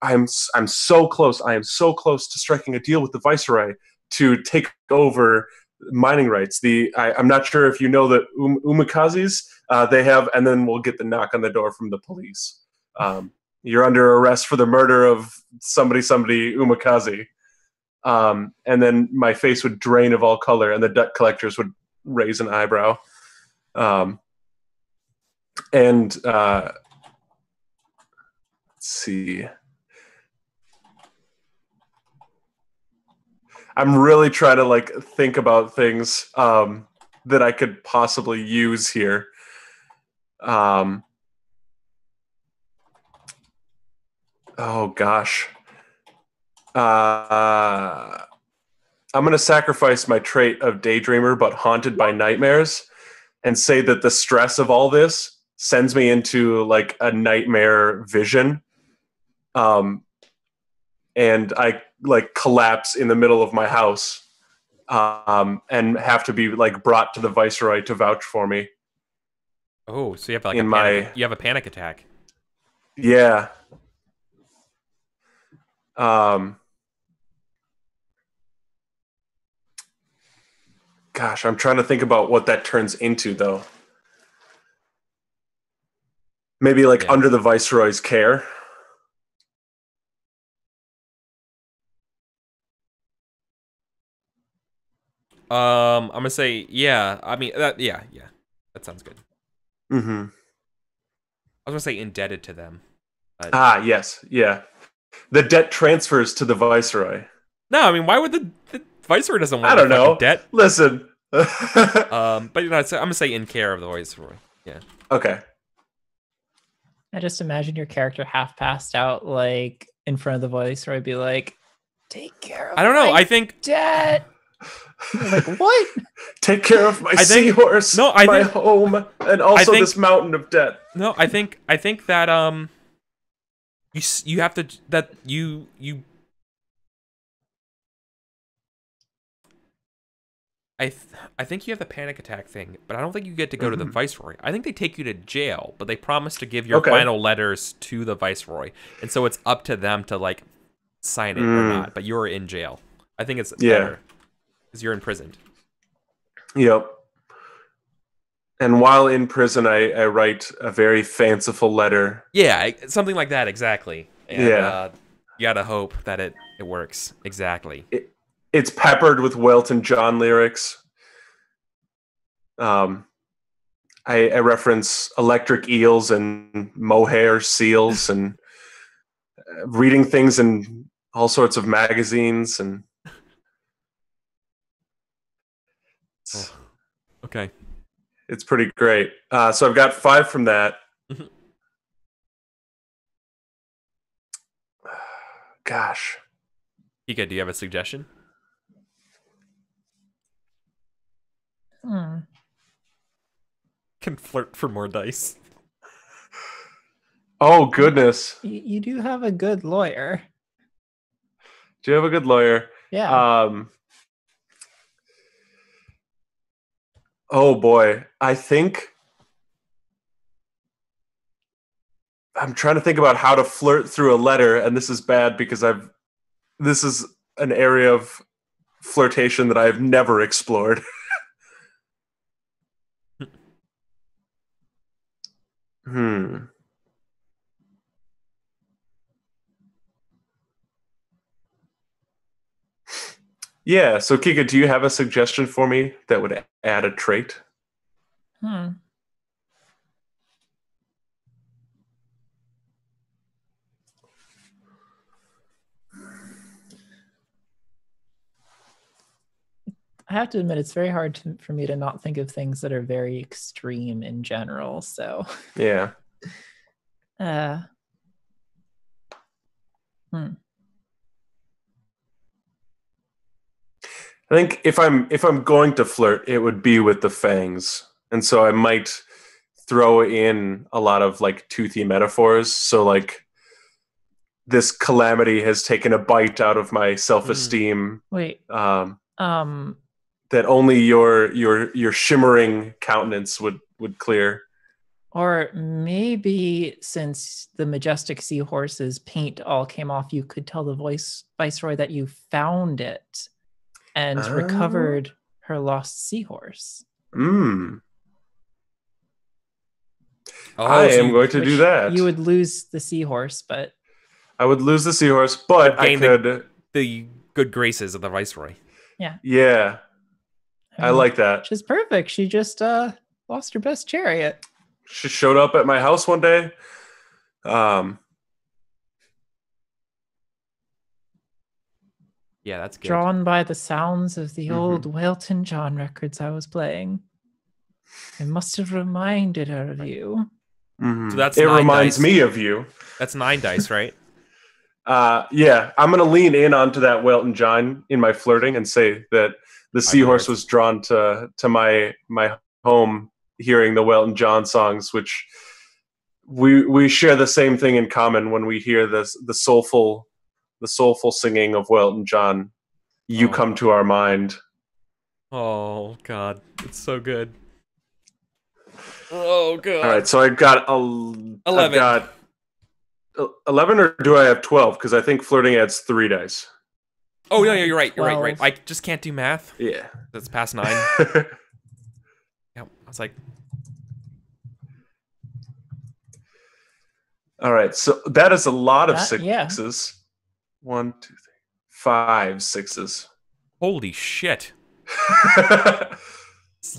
I'm so close. I am so close to striking a deal with the Viceroy to take over mining rights. I'm not sure if you know that Umikazes they have, and then we'll get the knock on the door from the police. You're under arrest for the murder of somebody Umikaze. And then my face would drain of all color, and the debt collectors would raise an eyebrow. Let's see. I'm really trying to think about things that I could possibly use here. Oh gosh. I'm going to sacrifice my trait of daydreamer but haunted by nightmares and say that the stress of all this sends me into a nightmare vision. And I collapse in the middle of my house and have to be brought to the Viceroy to vouch for me. Oh, so you have you have a panic attack. Yeah. Gosh, I'm trying to think about what that turns into, though. Maybe under the Viceroy's care. I'm gonna say I mean that that sounds good. Mm-hmm. I was gonna say indebted to them. Yes, yeah. The debt transfers to the Viceroy. No, I mean, why would the Viceroy doesn't want I don't know. Debt? Listen. But I'm gonna say in care of the Viceroy. Yeah. Okay. I just imagine your character half passed out, in front of the Viceroy, be like, "Take care of." I don't know. I think debt. What? Take care of my seahorse, my home, and also this mountain of debt. No, I think that you have to I think you have the panic attack thing, but I don't think you get to go to the Viceroy. I think they take you to jail, but they promise to give your final letters to the Viceroy, and so it's up to them to sign it or not. But you're in jail. I think it's better because you're imprisoned. Yep. And while in prison, I write a very fanciful letter. Yeah, something like that, exactly. And, you gotta hope that it works. Exactly. It's peppered with Welton John lyrics. I reference electric eels and mohair seals and reading things in all sorts of magazines and. Okay. It's pretty great. So I've got 5 from that. Gosh. Ika, do you have a suggestion? Can flirt for more dice. Oh, goodness. You do have a good lawyer. Do you have a good lawyer? Yeah. Oh, boy. I think I'm trying to think about how to flirt through a letter, and this is bad because this is an area of flirtation that I've never explored. Hmm. Yeah, so Kika, do you have a suggestion for me that would add a trait? Hmm. I have to admit, it's very hard for me to not think of things that are very extreme in general. So, Yeah. uh, hmm. I think if I'm going to flirt, it would be with the fangs. And so I might throw in a lot of like toothy metaphors. So like this calamity has taken a bite out of my self-esteem. Wait. That only your shimmering countenance would clear. Or maybe since the majestic seahorse's paint all came off, you could tell the viceroy that you found it and recovered her lost seahorse. I am going to do that. You would lose the seahorse, but I would lose the seahorse, but I could the good graces of the viceroy. Yeah. Yeah. I like that. She's perfect. She just lost her best chariot. She showed up at my house one day. Yeah, that's good. Drawn by the sounds of the old Welton John records I was playing. It must have reminded her of you. So that's it reminds me of you. That's 9 dice, right? Yeah, I'm going to lean in onto that Welton John in my flirting and say that the seahorse was drawn to my home hearing the Welton John songs, which we share the same thing in common when we hear the soulful singing of Welton John. You come to our mind. Oh God, it's so good. Oh God. All right, so I got 11. I've got 11, or do I have 12? Because I think flirting adds 3 dice. Oh no, you're right. You're right. I just can't do math. Yeah, that's past 9. Yeah, I was like, all right. So that is a lot of 6s. Yeah. 1, 2, 3, 5 6s. Holy shit.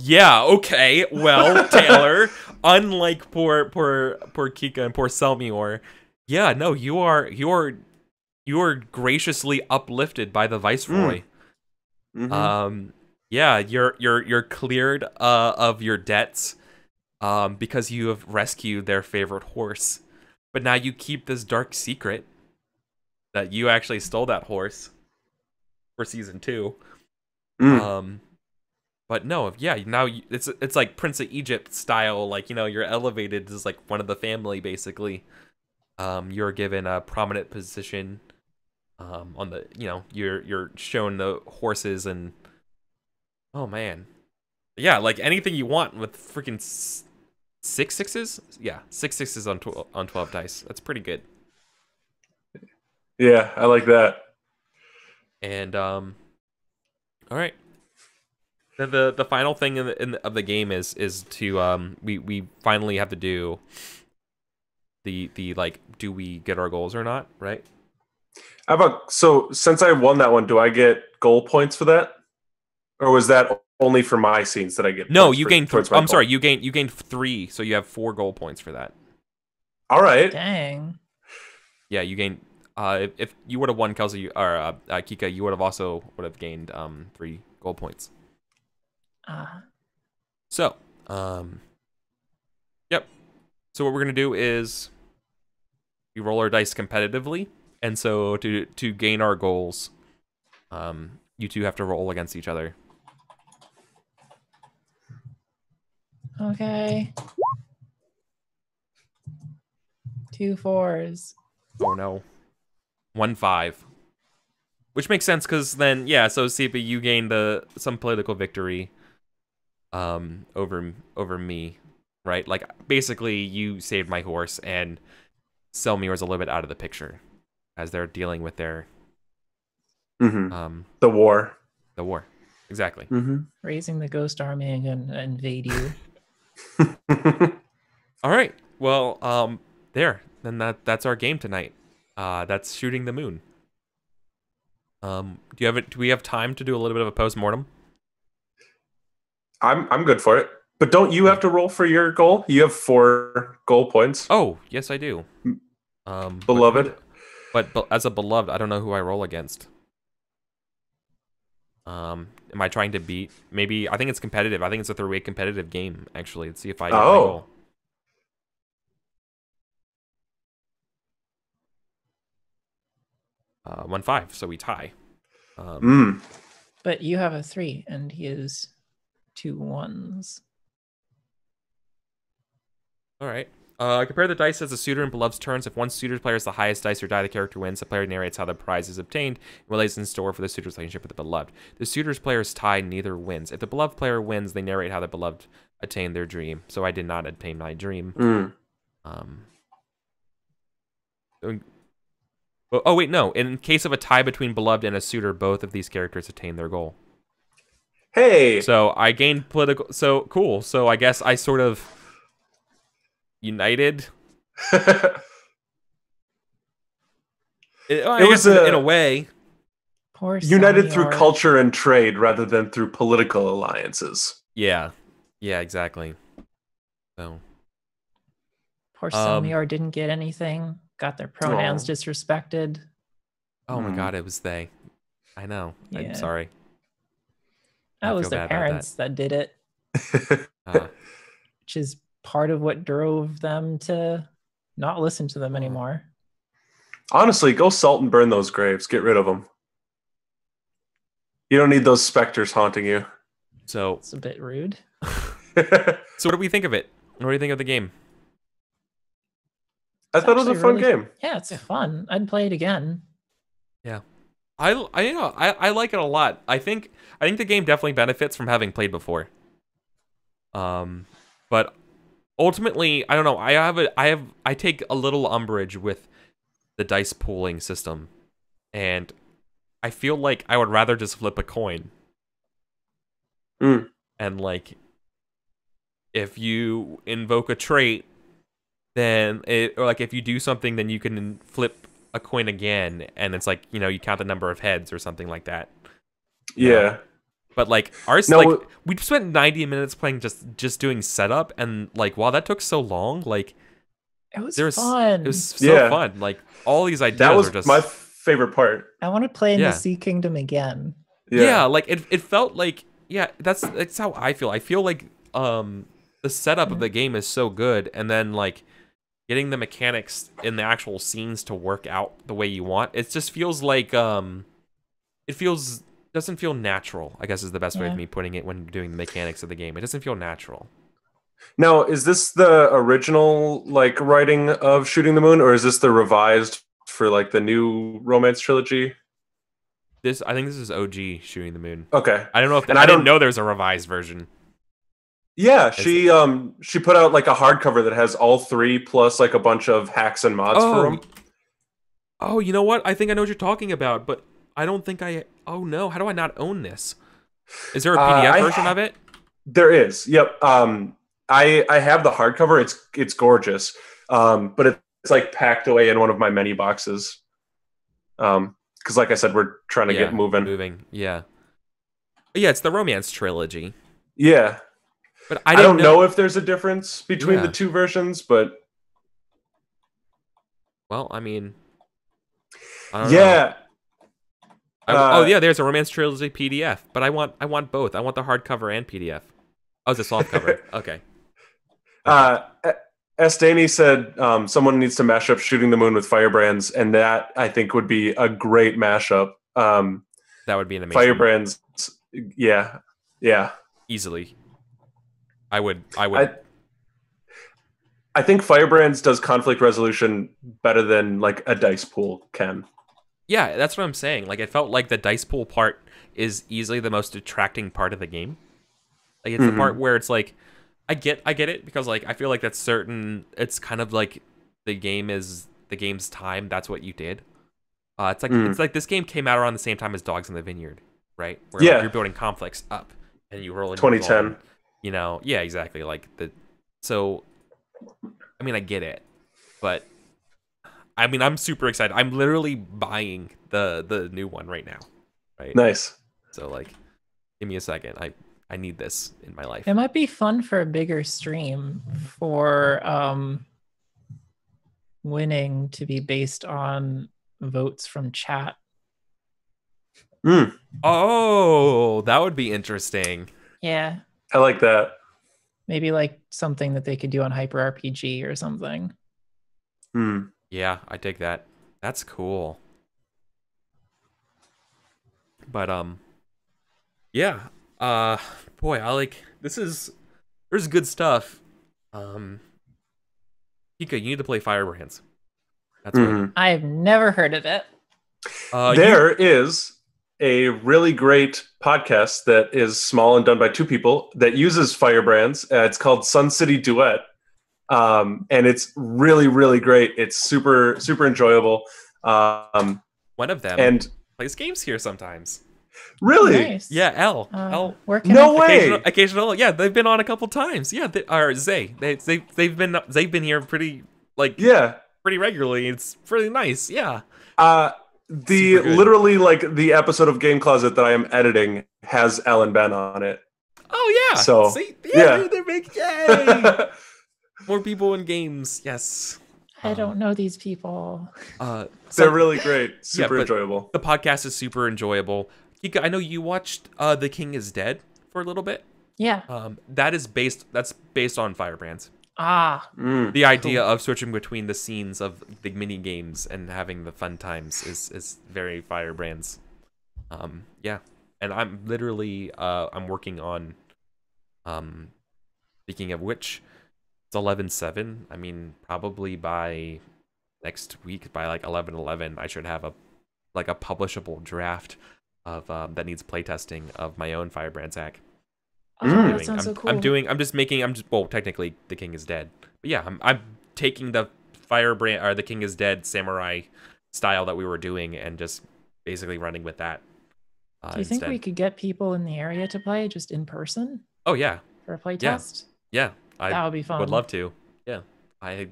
Yeah. Okay. Well, Taylor, unlike poor Kika and poor Selmior, yeah. No, you are graciously uplifted by the viceroy. Yeah, you're cleared of your debts because you have rescued their favorite horse. But now you keep this dark secret that you actually stole that horse for season 2. But no, yeah, now it's like Prince of Egypt style, like, you know, you're elevated as like one of the family basically. You're given a prominent position on the, you know, you're shown the horses, and oh man. Yeah, like anything you want with freaking 6 6s? Yeah, 6 6s on 12 dice. That's pretty good. Yeah, I like that. And all right. The final thing of the game is to we finally have to do the like, do we get our goals or not, right? So since I won that one, do I get goal points for that? Or was that only for my scenes that I get? No, you gain 3. I'm sorry, you gain 3, so you have 4 goal points for that. All right. Dang. Yeah, you gain if you would have won, Kelsey, or Kika, you would have gained 3 goal points. So, yep. So what we're gonna do is we roll our dice competitively, and so to gain our goals, you two have to roll against each other. Okay. 2 4s. Oh no. 1 5. Which makes sense, because then, yeah, so CP, you gained some political victory over me, right? Like, basically, you saved my horse, and Selmir is a little bit out of the picture as they're dealing with their the war. The war, exactly. Raising the ghost army and gonna invade you. All right. Well, then that's our game tonight. That's Shooting the Moon. Do we have time to do a little bit of a post-mortem? I'm good for it. But don't you have to roll for your goal? You have 4 goal points. Oh, yes, I do. Beloved. But as a beloved, I don't know who I roll against. Am I trying to beat? Maybe I think it's competitive. I think it's a 3-way competitive game. Actually, let's see if I get my goal. 1-5, so we tie. But you have a 3, and he is 2 1s. All right. Compare the dice as a suitor in Beloved's turns. If one suitor's player is the highest dice or die, the character wins. The player narrates how the prize is obtained and what lays in store for the suitor's relationship with the beloved. The suitor's player's tie, neither wins. If the beloved player wins, they narrate how the beloved attained their dream. So I did not attain my dream. Oh, wait, no. In case of a tie between beloved and a suitor, both of these characters attain their goal. Hey! So I gained political... So, cool. So I guess I sort of... united. It was in a way. Poor united Selmir. through culture and trade rather than through political alliances. Yeah, exactly. So poor Selmir didn't get anything. Got their pronouns disrespected. Oh my god, it was they. I know. Yeah. I'm sorry. That was their parents that did it. Which is part of what drove them to not listen to them anymore. Honestly, go salt and burn those graves. Get rid of them. You don't need those specters haunting you. So it's a bit rude. So what do we think of it? What do you think of the game? I thought it was a fun game. Yeah, it's fun. I'd play it again. Yeah. I like it a lot. I think the game definitely benefits from having played before. But ultimately, I don't know. I take a little umbrage with the dice pooling system, and I feel like I would rather just flip a coin. And like, if you invoke a trait, then or like if you do something, then you can flip a coin again, and it's like, you count the number of heads or something like that. Yeah. But like we spent 90 minutes playing just doing setup, and like while that took so long, like it was fun. It was so fun. Like all these ideas that was are just my favorite part. I want to play in the Sea Kingdom again. Yeah, like it felt like that's how I feel. I feel like the setup of the game is so good, and then like getting the mechanics in the actual scenes to work out the way you want. It just feels like doesn't feel natural, I guess is the best way of me putting it when doing the mechanics of the game. It doesn't feel natural. Now, is this the original like writing of Shooting the Moon, or is this the revised for like the new Romance trilogy? I think this is OG Shooting the Moon. Okay. I don't know if I didn't know there's a revised version. Yeah, she put out like a hardcover that has all 3 plus like a bunch of hacks and mods for them. Oh, you know what? I think I know what you're talking about, but I don't think oh no, how do I not own this? Is there a PDF version of it? There is. Yep. I have the hardcover. It's gorgeous. But it's like packed away in one of my many boxes. Because like I said, we're trying to get moving. Yeah. Yeah, it's the Romance trilogy. Yeah. But I don't know if there's a difference between the 2 versions, but well, I mean, I don't know. There's a Romance trilogy PDF, but I want both. I want the hardcover and PDF. Oh, it's a soft cover. Okay. Estany said someone needs to mash up Shooting the Moon with Firebrands, and that I think would be a great mashup. That would be an amazing Firebrands. Yeah. Easily. I would. I think Firebrands does conflict resolution better than like a dice pool can. Yeah, that's what I'm saying. Like, it felt like the dice pool part is easily the most attracting part of the game. Like, it's the part where it's like, I get it, because like I feel like that's certain. It's kind of like the game is the game's time, that's what you did. It's like this game came out around the same time as Dogs in the Vineyard, right? Where like, you're building conflicts up and you roll in 2010. You know, yeah, exactly. So I mean, I get it, but I mean, I'm super excited. I'm literally buying the new one right now. Right? Nice. So like, give me a second. I need this in my life. It might be fun for a bigger stream for winning to be based on votes from chat. Oh, that would be interesting. Yeah. I like that. Maybe like something that they could do on Hyper RPG or something. Yeah, I dig that. That's cool. But yeah. Boy, there's good stuff. Hika, you need to play Firebrands. That's right. I've never heard of it. There is a really great podcast that is small and done by two people that uses Firebrands. It's called Sun City Duet. And it's really, really great. It's super, super enjoyable. One of them plays games here sometimes. Really? Nice. Yeah, L. No way. Occasional. Yeah, they've been on a couple times. Yeah, Zay. They've been here pretty pretty regularly. It's pretty nice. Yeah. Literally like the episode of Game Closet that I am editing has Ellen Ben on it. Oh yeah. So see, they're making yay. More people in games. Yes. I don't know these people. They're really great. Super enjoyable. The podcast is super enjoyable. Hika, I know you watched The King is Dead for a little bit. Yeah. That's based on Firebrands. The idea of switching between the scenes of the mini games and having the fun times is very Firebrands. Yeah, and I'm literally I'm working on speaking of which, it's 11/7. I mean, probably by next week, by like 11/11, I should have a publishable draft of that needs playtesting of my own Firebrands hack. That sounds so cool. Well, technically The King is Dead. But yeah, I'm taking the Firebrand or The King is Dead samurai style that we were doing and just basically running with that. Do you think we could get people in the area to play just in person? Oh yeah. For a playtest? Yeah. That would be fun. Would love to. Yeah. Okay.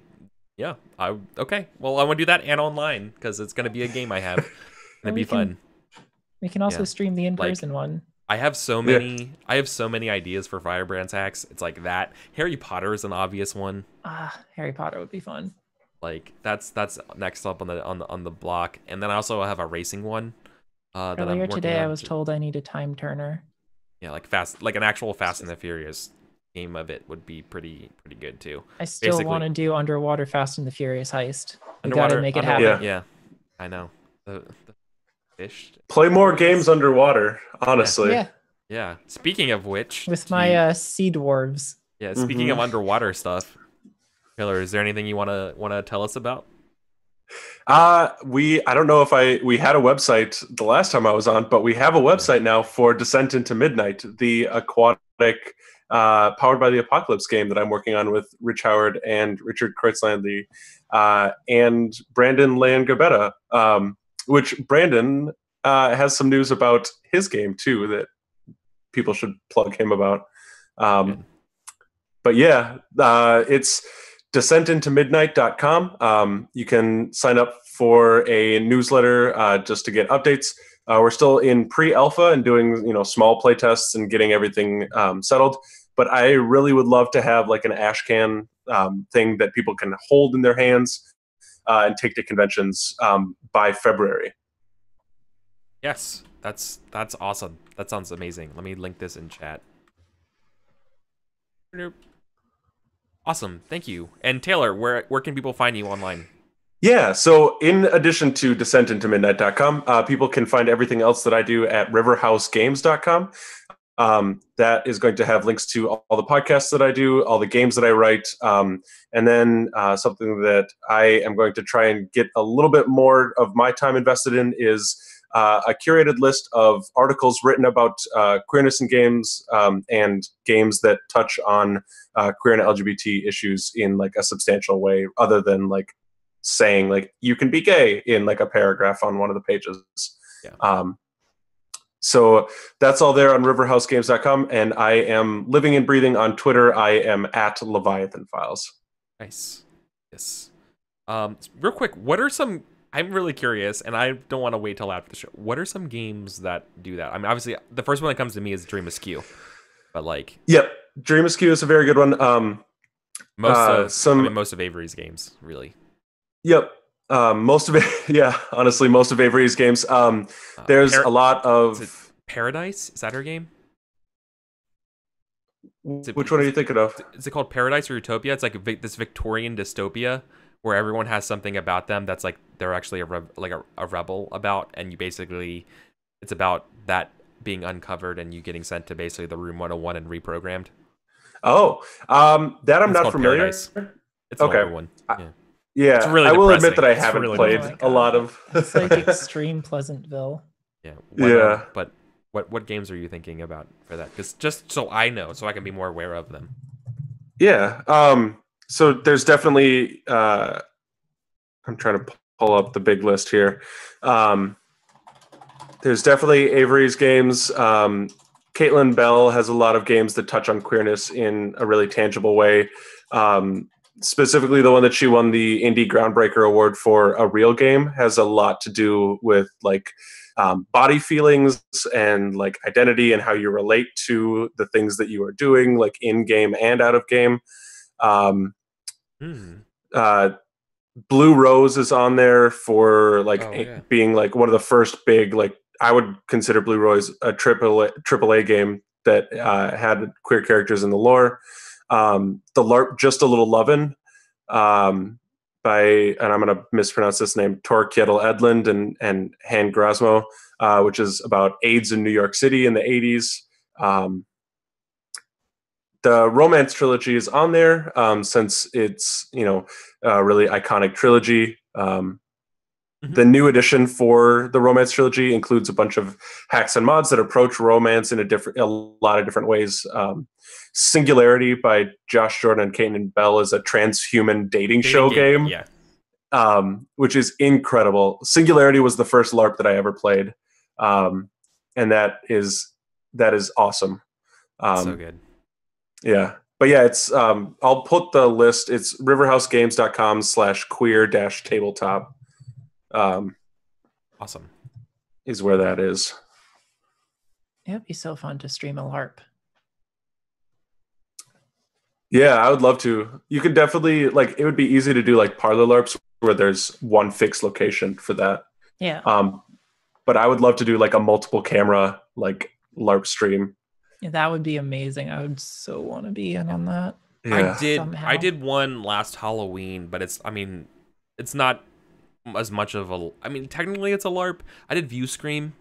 Well, I want to do that and online because it's going to be a game I have. It'd be fun. We can also stream the in-person one. I have so many ideas for Firebrands hacks. It's like that. Harry Potter is an obvious one. Harry Potter would be fun. Like that's next up on the block. And then I also have a racing one. Earlier today I was told I need a time turner. Yeah, like an actual Fast and the Furious game of it would be pretty good too. I still want to do underwater Fast and the Furious heist. We gotta make it happen. Yeah. I know. The fish. Play more games underwater, honestly. Yeah. Speaking of which, with my sea dwarves. Yeah. Speaking of underwater stuff, Taylor, is there anything you wanna tell us about? I don't know if we had a website the last time I was on, but we have a website now for Descent into Midnight, the aquatic powered by the Apocalypse game that I'm working on with Rich Howard and Richard Kreutzland and Brandon Leangabetta, which Brandon has some news about his game too that people should plug him about. But yeah, it's descentintomidnight.com. You can sign up for a newsletter just to get updates. We're still in pre-alpha and doing small play tests and getting everything settled. But I really would love to have like an ashcan thing that people can hold in their hands and take to conventions by February. Yes, that's awesome. That sounds amazing. Let me link this in chat. Awesome, thank you. And Taylor, where can people find you online? Yeah, so in addition to descentintomidnight.com, people can find everything else that I do at riverhousegames.com. That is going to have links to all the podcasts that I do, all the games that I write, and then something that I am going to try and get a little bit more of my time invested in is a curated list of articles written about queerness in games and games that touch on queer and LGBT issues in like a substantial way, other than like saying like you can be gay in like a paragraph on one of the pages. Yeah. So that's all there on riverhousegames.com, and I am living and breathing on Twitter. I am at Leviathan Files. Nice. Yes. Real quick, what are some? I'm really curious, and I don't want to wait till after the show. What are some games that do that? I mean, obviously, the first one that comes to me is Dream Askew, but like, yep, Dream Askew is a very good one. Most of Avery's games, really. Yep. Most of it, yeah. Honestly, most of Avery's games. There's a lot of Paradise. Is that her game? Which one are you thinking of? Is it called Paradise or Utopia? It's like this Victorian dystopia where everyone has something about them that's like they're actually a rebel about, and you basically it's about that being uncovered and you getting sent to basically the Room 101 and reprogrammed. Oh, that I'm not familiar. Paradise. It's an older one. Yeah, it's really I will depressing. admit that I haven't really played a lot of. It's like Extreme Pleasantville. Yeah. But what games are you thinking about for that? Because just so I know, so I can be more aware of them. Yeah. So there's definitely. I'm trying to pull up the big list here. There's definitely Avery's games. Caitlin Bell has a lot of games that touch on queerness in a really tangible way. Specifically, the one that she won the Indie Groundbreaker Award for, A Real Game, has a lot to do with like body feelings and like identity and how you relate to the things that you are doing, like in game and out of game. Blue Rose is on there for like being like one of the first big, like I would consider Blue Rose a AAA game that had queer characters in the lore. The LARP Just a Little Lovin' by, and I'm going to mispronounce this name, Tor Kjetil Edlund and Han Grasmo, which is about AIDS in New York City in the 80s. The Romance trilogy is on there since it's, a really iconic trilogy. The new edition for the Romance trilogy includes a bunch of hacks and mods that approach romance in a lot of different ways. Singularity by Josh Jordan and Caitlin Bell is a transhuman dating show game, which is incredible. Singularity was the first LARP that I ever played, and that is awesome. So good. Yeah. But yeah, it's I'll put the list. It's riverhousegames.com/queer-tabletop. Awesome. Is where that is. It would be so fun to stream a LARP. Yeah, I would love to. You could definitely, it would be easy to do like parlor LARPs where there's one fixed location for that. Yeah. But I would love to do like a multiple camera LARP stream. Yeah, that would be amazing. I would so want to be in on that. Yeah. I did one last Halloween, but it's not as much of a, technically it's a LARP. I did View Scream.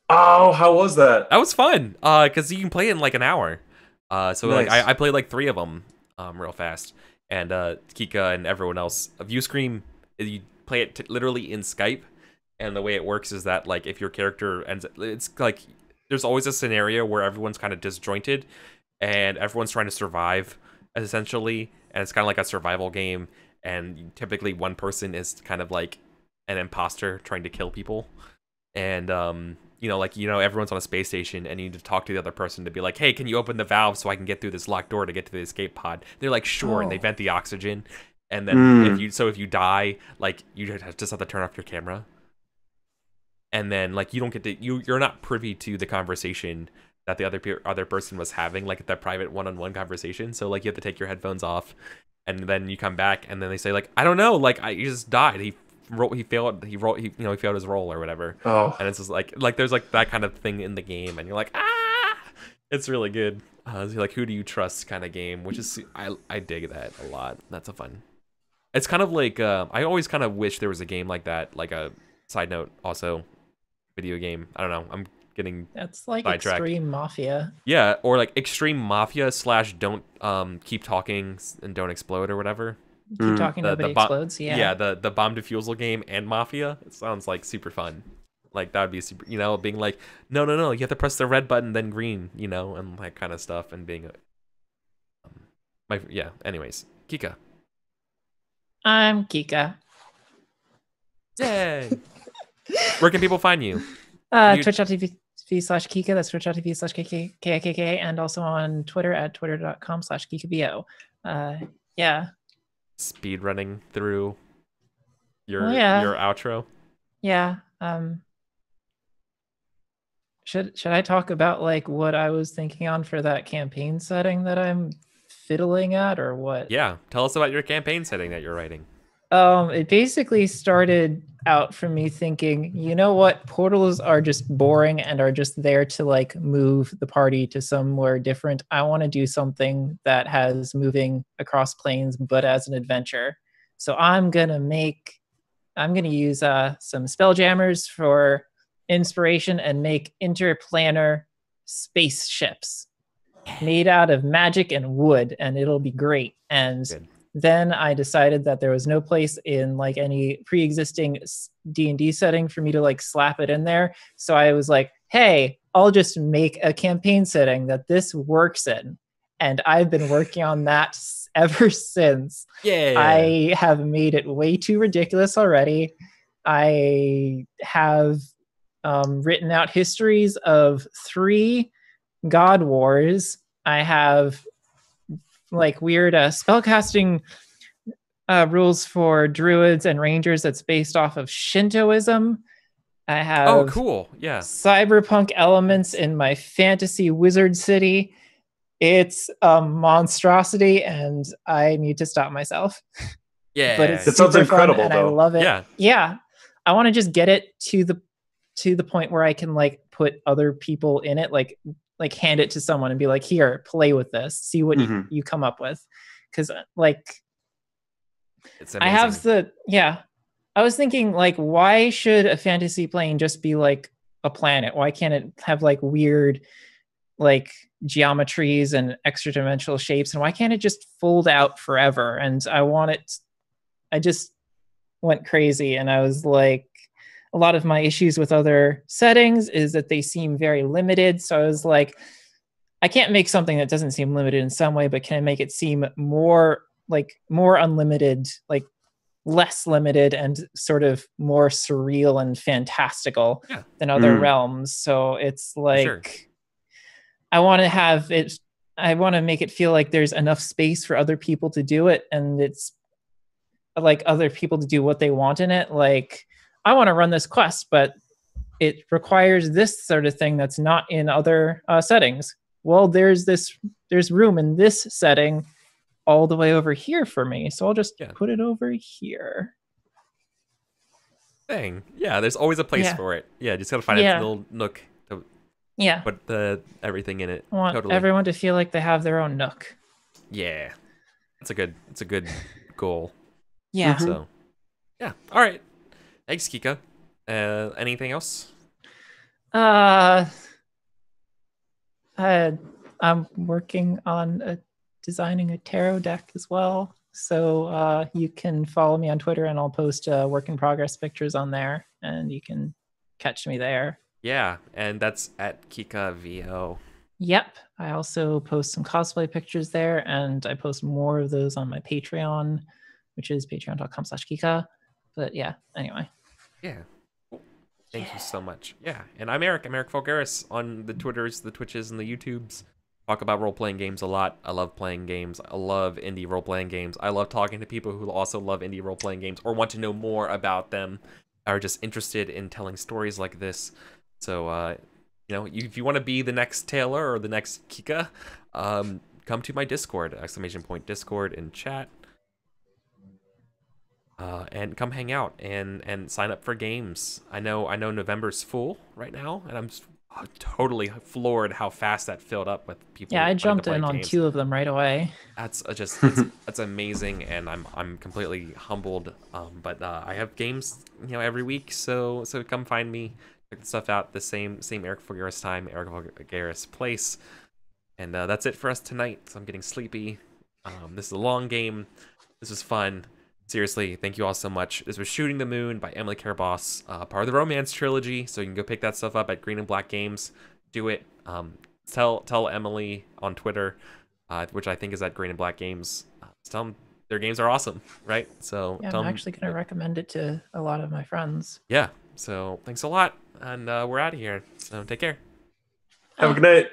Oh, how was that? That was fun. Because you can play it in like an hour. So nice. I played like 3 of them real fast. And Kika and everyone else. View Scream, you play it literally in Skype. And the way it works is that like if your character it's like there's always a scenario where everyone's kind of disjointed and everyone's trying to survive essentially, and it's kind of like a survival game, and typically one person is kind of like an imposter trying to kill people, and everyone's on a space station and you need to talk to the other person to be like, hey, can you open the valve so I can get through this locked door to get to the escape pod? They're like, sure. And they vent the oxygen, and then if you die, like you just have to turn off your camera. And then, like, you don't get to you're not privy to the conversation that the other person was having, like that private one-on-one conversation. So, like, you have to take your headphones off, and then you come back, and then they say, like, I don't know, like, he just died. He failed his role or whatever. Oh, and it's just like there's like that kind of thing in the game, and you're like, it's really good. It's like, who do you trust kind of game, which is I dig that a lot. That's a fun. It's kind of like I always kind of wish there was a game like that, like a side note also. Video game. I don't know. I'm getting that's like sidetracked. Extreme Mafia. Yeah, or like Extreme Mafia / don't keep talking and don't explode or whatever. Keep talking, nobody explodes. Yeah. Yeah, the bomb defusal game and Mafia. It sounds like super fun. Like that would be super. Being like, no, you have to press the red button then green. And that kind of stuff, and being. Anyways, Kika. I'm Kika. Yay! Where can people find you? Twitch.tv/Kika. That's twitch.tv/KKKK, and also on Twitter at twitter.com/KikaVO. Yeah. Speed running through your outro. Yeah. Should I talk about like what I was thinking on for that campaign setting that I'm fiddling at, or what? Yeah, tell us about your campaign setting that you're writing. It basically started out from me thinking, you know what, portals are just boring and are just there to like move the party to somewhere different. I want to do something that has moving across planes, but as an adventure. So I'm gonna use some spelljammers for inspiration and make interplanar spaceships made out of magic and wood, and it'll be great. And Good. Then I decided that there was no place in like any pre-existing D&D setting for me to like slap it in there. So I was like, hey, I'll just make a campaign setting that this works in. And I've been working on that ever since. Yeah. I have made it way too ridiculous already. I have written out histories of 3 God Wars. I have like weird spellcasting rules for druids and rangers that's based off of Shintoism. I have cool. Yeah. cyberpunk elements in my fantasy wizard city. It's a monstrosity, and I need to stop myself. Yeah. But it's It sounds super incredible, fun, and though. I love it. Yeah. Yeah. I want to just get it to the point where I can like put other people in it, like hand it to someone and be like, here, play with this, see what you come up with. Because like It's amazing. I have I was thinking like, why should a fantasy plane just be like a planet? Why can't it have like weird like geometries and extra dimensional shapes, and why can't it just fold out forever? And I just went crazy, and I was like, a lot of my issues with other settings is that they seem very limited. So I was like, I can't make something that doesn't seem limited in some way, but can I make it seem more unlimited, like less limited and sort of more surreal and fantastical than other realms? So it's like, I want to make it feel like there's enough space for other people to do it, and it's like other people to do what they want in it. Like, I want to run this quest, but it requires this sort of thing that's not in other settings. Well, there's room in this setting all the way over here for me, so I'll just put it over here. Dang. Yeah, there's always a place for it. Yeah, just gotta find a little nook to put everything in it. I want everyone to feel like they have their own nook. Yeah. It's a good goal. Yeah. So yeah. All right. Thanks, Kika. Anything else? I'm working on designing a tarot deck as well. So you can follow me on Twitter, and I'll post work in progress pictures on there, and you can catch me there. Yeah, and that's at KikaVO. Yep. I also post some cosplay pictures there, and I post more of those on my Patreon, which is patreon.com/Kika. But yeah, anyway. Yeah. Cool. Thank you so much. Yeah. And I'm Eric Fulgaris on the Twitters, the Twitches, and the YouTubes. Talk about role-playing games a lot. I love playing games. I love indie role-playing games. I love talking to people who also love indie role-playing games or want to know more about them, are just interested in telling stories like this. So, if you want to be the next Taylor or the next Kika, come to my Discord, !Discord, and chat. And come hang out and sign up for games. I know November's full right now, and I'm totally floored how fast that filled up with people. Yeah, I jumped in on 2 of them right away. That's that's amazing, and I'm completely humbled. But I have games every week, so come find me, check the stuff out. The same Eric Fulgaris time, Eric Fulgaris place, and that's it for us tonight. So I'm getting sleepy. This is a long game. This was fun. Seriously, thank you all so much. This was Shooting the Moon by Emily Caraboss, part of the Romance trilogy, so you can go pick that stuff up at Green and Black Games. Do it. Tell Emily on Twitter, which I think is at Green and Black Games. Tell them their games are awesome, right? So yeah, I'm actually going to recommend it to a lot of my friends. Yeah. So thanks a lot, and we're out of here. So take care. Have a good night.